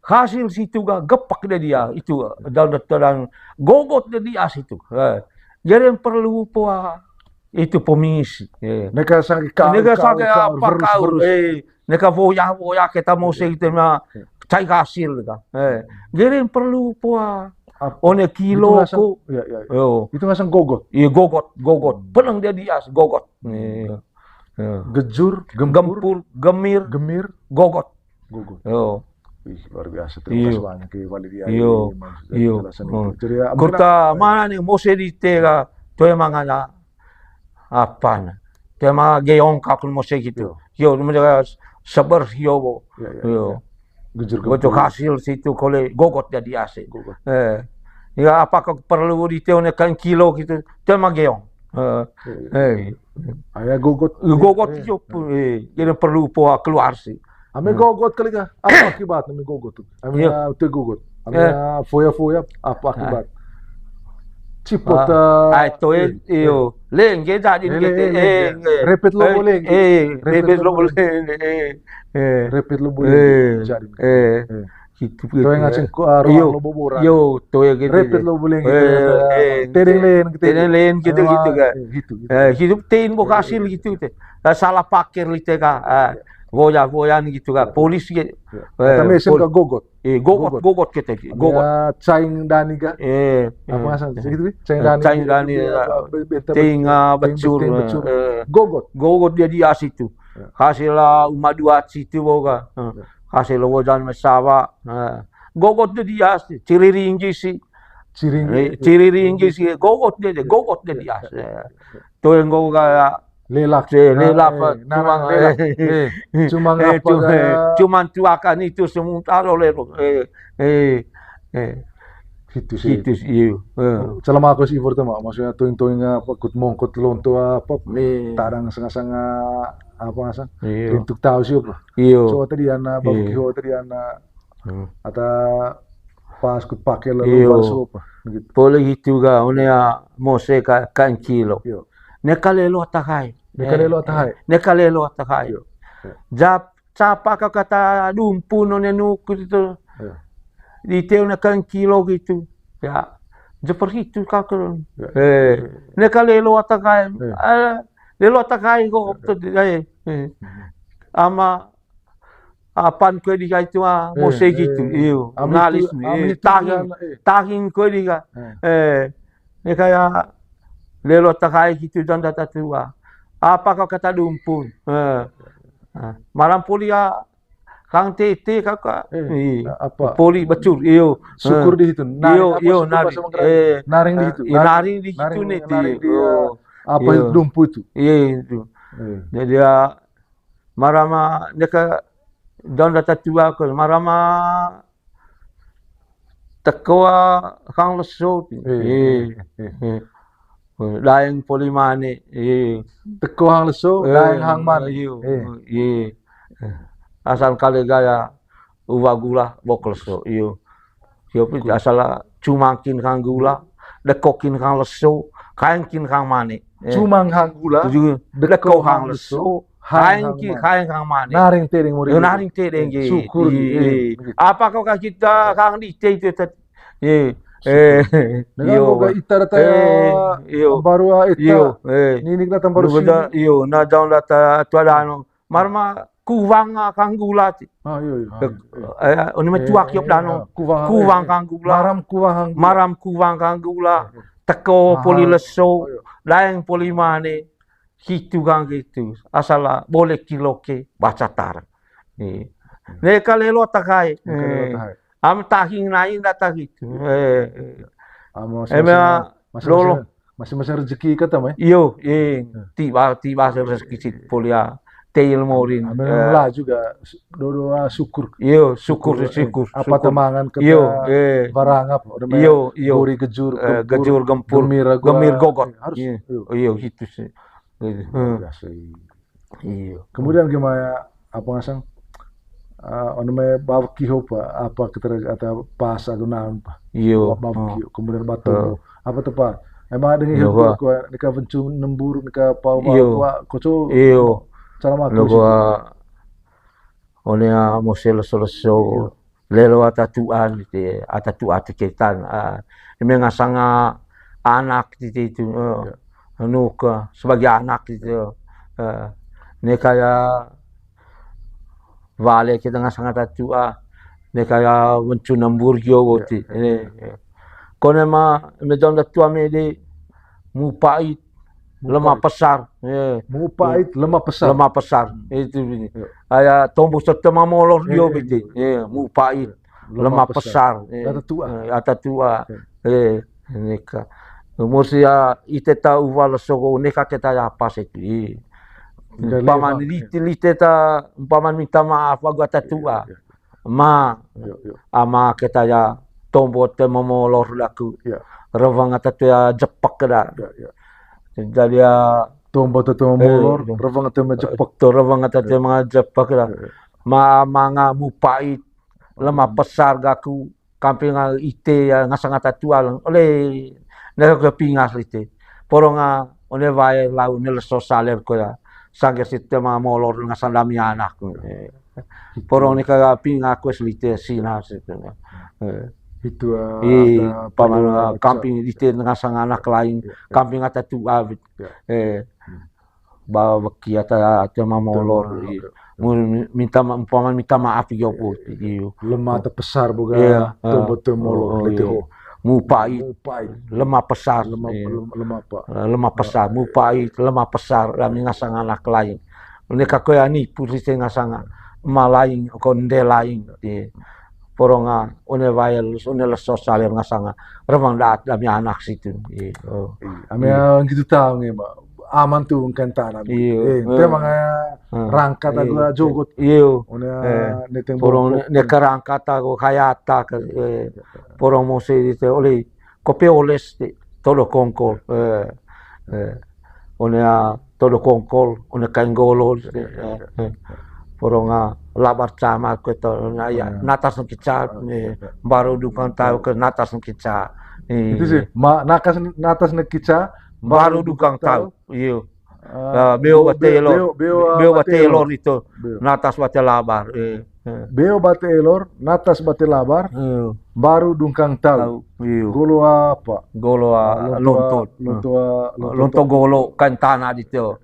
hasil situ gepak dia itu dan gogot dia situ jadi yang perlu itu pemisi. Neka sakit apa kau? Neka voya kita mau kita cai hasil kan. Jadi perlu one kilo ko. Itu ngasang gogot. Iya gogot. Penang dia gogot. Gejur, gempur, gemir, gogot. Luar biasa, terima kasih banyak ke Walidia. Iyo. Kurta mana nih mau sedite tuh emang ada apa na tema geong kakul mo gitu yo menjaga sabar yo gejur hasil situ kole gogot jadi ase ya apakah perlu diteonekan kilo gitu tema geong ayah gogot yo jadi perlu keluar sih ame gogot kali ka apa akibat ame gogot ame te gogot ame foya apa akibat cipot itu iyo leng jadi repet lo boleh jadi gitu to yang ngaceng ruang lo boboran to ya gitu repet lo boleh tereng gitu kan hidup tin bo hasil gitu salah pakir lite ka goyan gitu kan polisi tapi SMK gogot gogot kita gogot caing dani ga apa asal gitu caing dani tinga becur gogot dia di situ hasil umaduat situ boga hasil wojan mesawa gogot dia ciriringgi sih ciriringgi sih gogot dia di to yang goga lelak cuma tuakan itu sementara lelo gitu sih selama aku sih pertama maksudnya toing apa kut mongkot lonto apa tarang sanga apa asal untuk tahu sih apa so tadi ana babu tadi ana ata pas kut pakai lalu balso apa gitu boleh gitu ga unia mose kan kilo nekalelo atakai jap capa kata dumpun nenuk itu di teu kan kilo gitu ya seperti itu kakak nekalelo atakai lelo atakai kok ama apan ko di itu mose gitu iyo nalis tahin ko di ne kaya lelo atakai gitu dan data tua apa kau kata dumpun malam polia kang tete kakak apa poli becur iyo syukur di situ iyo naring di situ naring di situ nih apa dumpu itu itu jadi marama neka dan data tua ko marama tekoa kang leso lain polimane teko hang leso lain hang man asal kali gaya uwa gula bokleso iyo asal cumakin kang gula dekokin kang leso kainkin kang mane cumang hang gula deko hang leso kainkin kang mane naring tereng syukur apakah kita kang di itu iyo itarata baru ita nini kita baru iyo na daun data tuadano marma kuwang kanggula oni metuak yop dano kuwang kanggula maram kuwang kanggula teko poli leso lain poli mane gitu kang gitu asal boleh kilo ke baca tar ne kalelo takai am tahin lain data gitu masih rezeki kata mai iyo tiba rezeki sit polia tail morin lah juga doa syukur iyo syukur apa temangan kata barangap iyo gori gejur gempur gemir gogot harus iyo gitu sih Iyo. Kemudian gimana apa ngasang ono me bawki hopa apa kita atau pas agunan pa. Iyo. Bawki kemudian batu apa tuh Pak? Emang ada Iyo, hidup ko nika bencung nembur nika pau Iyo. koco Iyo. cara mako Logo onea moselo solo lelo atatuan te atatu atiketan menga sanga anak itu anu ke sebagai anak itu ne kaya vale kita nga sanga tatua ne kaya mencunambur yo goti kone ma me don tua me de mupait lemah besar, mupait lemah besar, itu ini. Ayah tombo setema molor dia bete, mupait lemah besar, ata tua, neka. Musia ite tahu wala sogo neka kita ya pas itu. Paman lite ta, paman minta maaf agak ata tua, ama kita ya tombo tema molor laku, ravang ata tua jepak kada. Jadi tombo tetema molor, ravang tetema jepak. Ravang tetema jepak lah. Manga mupait lemah besar gaku kamping ite ngasang atual oleh nega pingas ite. Poronga one vai lau nel sosialer ko ya. Sangger sistema molor ngasang dami anak. Porong ni kaga pinga ko slite sina sistema. Itu paman kamping ite ngasang anak lain kamping ata tua bawa beki ata mamolor minta paman minta maaf yo po lemah besar boga tombo molor leteho mupait lemah besar lemah besar mupait lemah besar kami ngasang anak lain neka ko ani purite ngasang malaing konde lain poronga one vayel one la sosial ngasanga ravang dat dami anak situ amia gitu tahu nge aman tuh kentana te mga rangkat agua jogot one porong ne karangkat ago kayata porong mose dite oli kopioles todo konkol one todo konkol one kaingolo poronga labar cama ko to ya natas kica baru dukan tahu ke natas kica itu sih natas kica baru dukan tahu iyo beo bate elor itu natas bate labar beo bate elor natas bate labar baru dukan tahu golo apa lonto golo kan tanah itu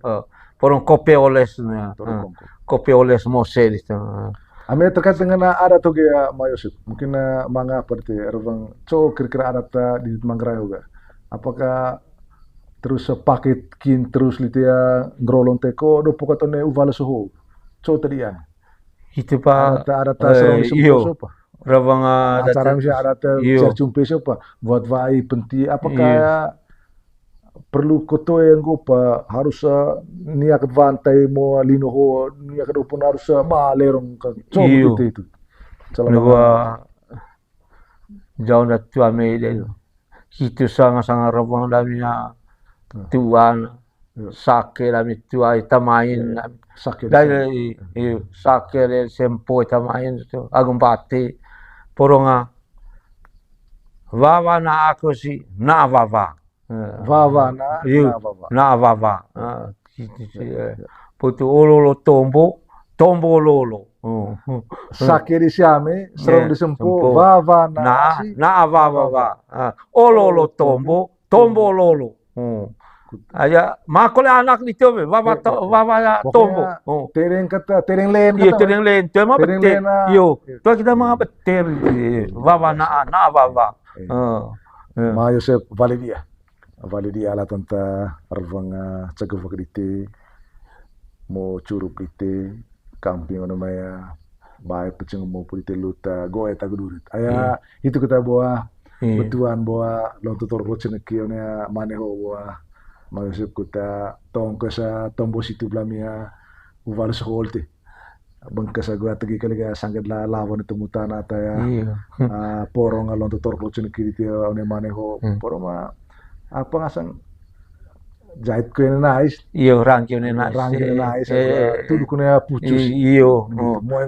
porong kopioles kopioles mose itu. Ame terkait dengan ada tuh ya Mayosip, mungkin manga seperti rovang kira-kira ada di Manggarai juga. Apakah terus paket kin terus litia ngrolong teko do pokatone uvala soho. Tadi ya. Itu pak. Ada serong semua apa? Rovang acara misalnya ada jumpa siapa buat vai penti apakah perlu koto yang gopa harus niak vantai mo lino ho niak do pun harus malerong ka coba itu calama jauh na tua me de itu sangat ravang damia tuan sake dami tua itamain sake dari sake le sempo itamain tu agum pati poronga wawa na aku si na wawa na vava putu ololo tombo lolo sake di siame serong di sempo vava na vava ololo tombo lolo aja makole anak itu vava tombo tereng len tema beter yo to kita mga beter vava na vava Mayosip Validia ala tanta arvang cagov dite mo curup dite camping ono maya bae peceng mo pulite luta goe tagudurit aya itu kita bawa betuan bawa lo tutor rochen ke ona maneho bawa Mayosip kita tongkasa tombo situ blamia uval solte bangkasa gua tagi kaliga sangat lawan itu mutana ta ya porong alon tutor rochen ke dite ona maneho poroma apa ngasang jahit ko yung nais. Iyo rangkyo ni nais. Rangkyo yung nais. Tudo ko na pucus. Iyo.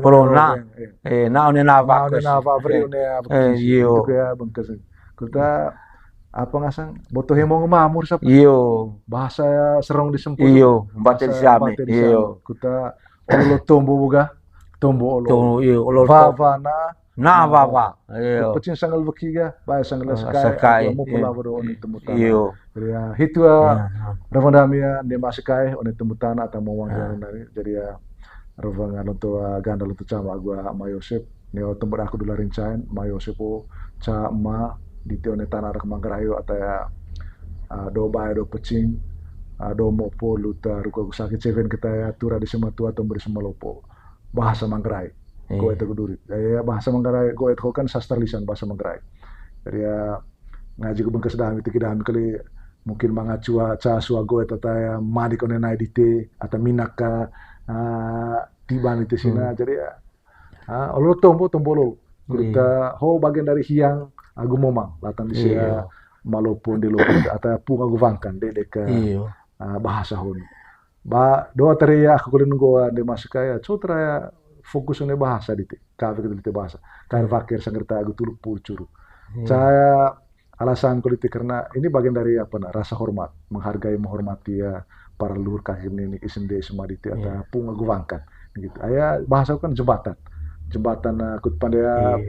Pero na. Naon ni nava. Naon ni nava brio niya. Iyo. Kaya bangkas. Kuta apa ngasang botohin mo ngumamur sa iyo bahasa serong di sempur. Iyo. Batil siyami. Iyo. Kuta olo tombo buga. Tombo olo. Tombo iyo. Vava na. Vava. Iyo. Pacin sangal bakiga. Baya sangal sakai. Mo pula bro oni temutan. Iyo. Jadi hitu ravandami ne masikai oni temutan atau mawang nari. Jadi ravang lonto ganda lonto cama agua ma Yosef. Ne tempat aku dulu rincain ma Yosef po ca ma di teone tanah rak Manggarayo atau do bay do pacing do mopo luta ruko sakit ceven kita ya tura di sematua atau beri semalopo bahasa Manggarai. Goe itu kuduri. Ya bahasa Manggarai goe itu kan sastra lisan bahasa Manggarai. Jadi ngaji ku bengkes dami tiki dami kali mungkin mangacua ca sua goe tata ya madi kone nai dite atau minaka tiban itu sina. Jadi olo tombo lo. Kita ho bagian dari hiang agu momang latan di sia malopun di lopun atau pung agu vangkan deka bahasa honi. Ba do teria aku kulin goa de masukaya cotra ya fokus ne bahasa dite. Kafe kita bahasa. Kan fakir sangerta agu tuluk purcuru. Saya alasan kulit karena ini bagian dari apa rasa hormat, menghargai menghormati ya para leluhur kaki ini isende semadite atau pung agu vangkan gitu. Aya bahasa kan jembatan kut pandaya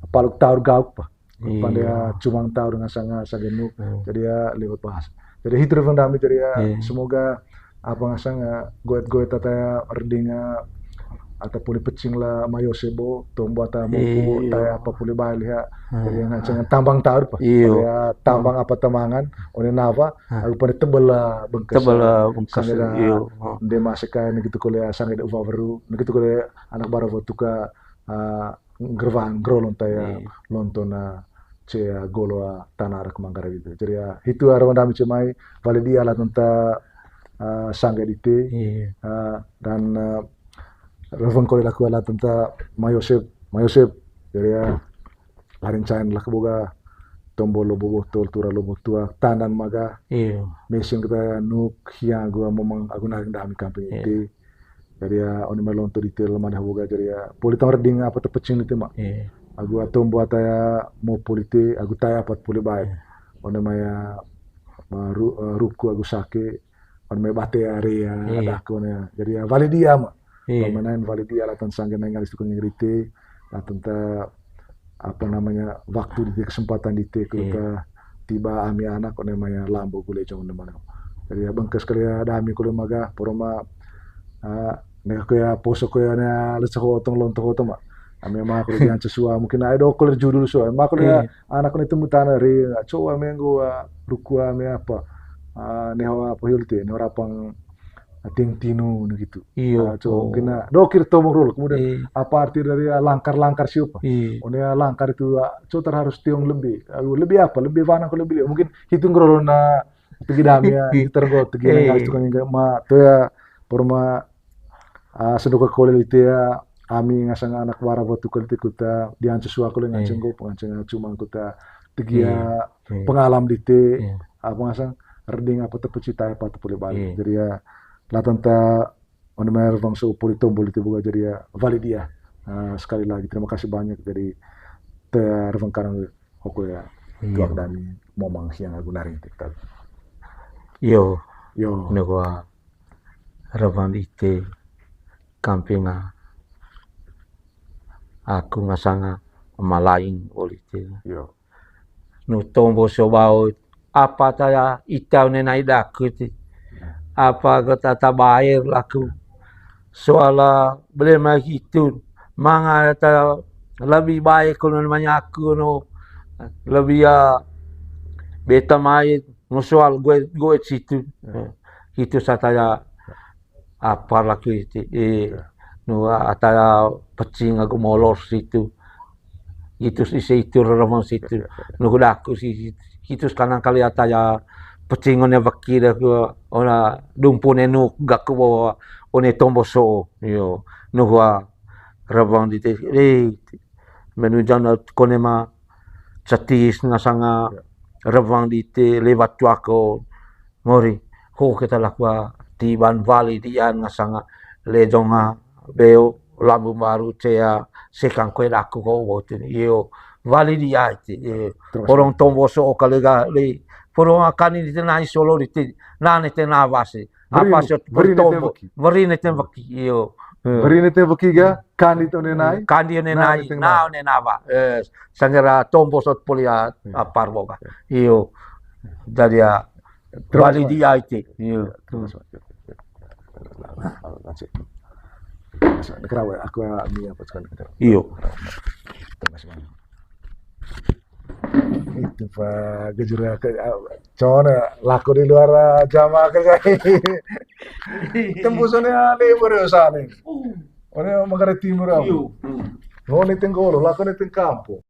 paluk taur gauk pa kut pandaya cumang taur dengan sanga sagenu jadi ya lewat bahasa jadi hitur vendami jadi ya semoga apa ngasanga goet tata redinga atau puli pecing lah mayosebo tombo ata mupu taya apa puli bali ya jadi ngasanga tambang taur pa ya tambang apa tamangan one nava aku pada tebel bengkas iyo de masaka gitu kuliah sange de uvaveru gitu kuliah anak baru tuka gervan grolon taya lontona cea goloa tanah rak Manggarai gitu. Jadi ya itu arawan dami cemai validia lah tenta sangga dite dan revan kole laku lah tenta Mayosef. Jadi ya larin cain lah keboga tombol lobo tol tura lobo tua tanan maga. Mesin kita nuk hiang gua momang aku naring dami kampung itu. Jadi ya oni melonto detail mana boga jadi ya politan reding apa tepecing itu mak. Aku atombo ataya mau politi aku taya apa poli baik. Oni maya ruku aku sake oni maya bate area ada aku nih. Jadi ya validia mak. Pemain validia latan sanggen nengal itu ngerite latan apa namanya waktu di kesempatan di kita tiba ami anak oni maya lambo gule jong mana. Jadi ya bangkas kali ada ami kule maga poroma neka kaya poso kaya na letsa ko tong lonto ko tama ame ma ko diyan sesua mungkin ay do ko judul so ma ko anak ko nito mutana ri so ame ngo ruku ame apa neho apa yulte ne ora pang ting tinu gitu so mungkin do kir to rule kemudian apa arti dari langkar siapa one langkar itu so harus tiong lebih apa lebih vana ko lebih mungkin hitung rolo na tegi damia tergo tegi ngal itu kan ma to ya porma seduka kole itu ya ami ngasang anak wara waktu kulit kita dian sesuatu kole nganceng go penganceng cuma kita tegia pengalam dite apa ngasang reding apa tepecita apa tepuli balik jadi ya latanta onemer bangsa puli tombol itu buka jadi ya validia sekali lagi terima kasih banyak dari tervang karang hoko ya tuak dami momang siang aku naring tiktok yo negwa ravan ite kampinga aku ngasanga malaing olite no tombo sobao apa taya itau nenai dakuti apa kata tabair laku soala belema itu manga ta lebih baik kalau namanya aku no lebih beta mai no soal gue situ itu sataya apa lagi itu no ataya pecing aku molor situ itu ramon situ no aku sih itu sekarang kali ataya pecingonnya bakir aku ona dumpune no gaku bawa one tombo so yo no ramon itu menu jana konema chatis nasanga ramon itu lewat tuako mori ko kita lakwa tiban vali dian ngasanga lejonga beo lambu baru cea sekang koe laku ko botin iyo vali dia iti porong tomboso o kalega le porong akani di tenai solo di nane tena vasi apa sot tombo verine tembaki iyo verine tembaki ga kani to nenai na nenava sangera tombo sot polia parboga iyo daria vali dia iti iyo Kerawe aku ni apa sekarang kita. Iyo. Itu Pak Gejura cona laku di luar jamaah kerja. Tembusannya libur ya sana. Orang magari timur apa? Ngoni tenggolo, laku ni teng kampo.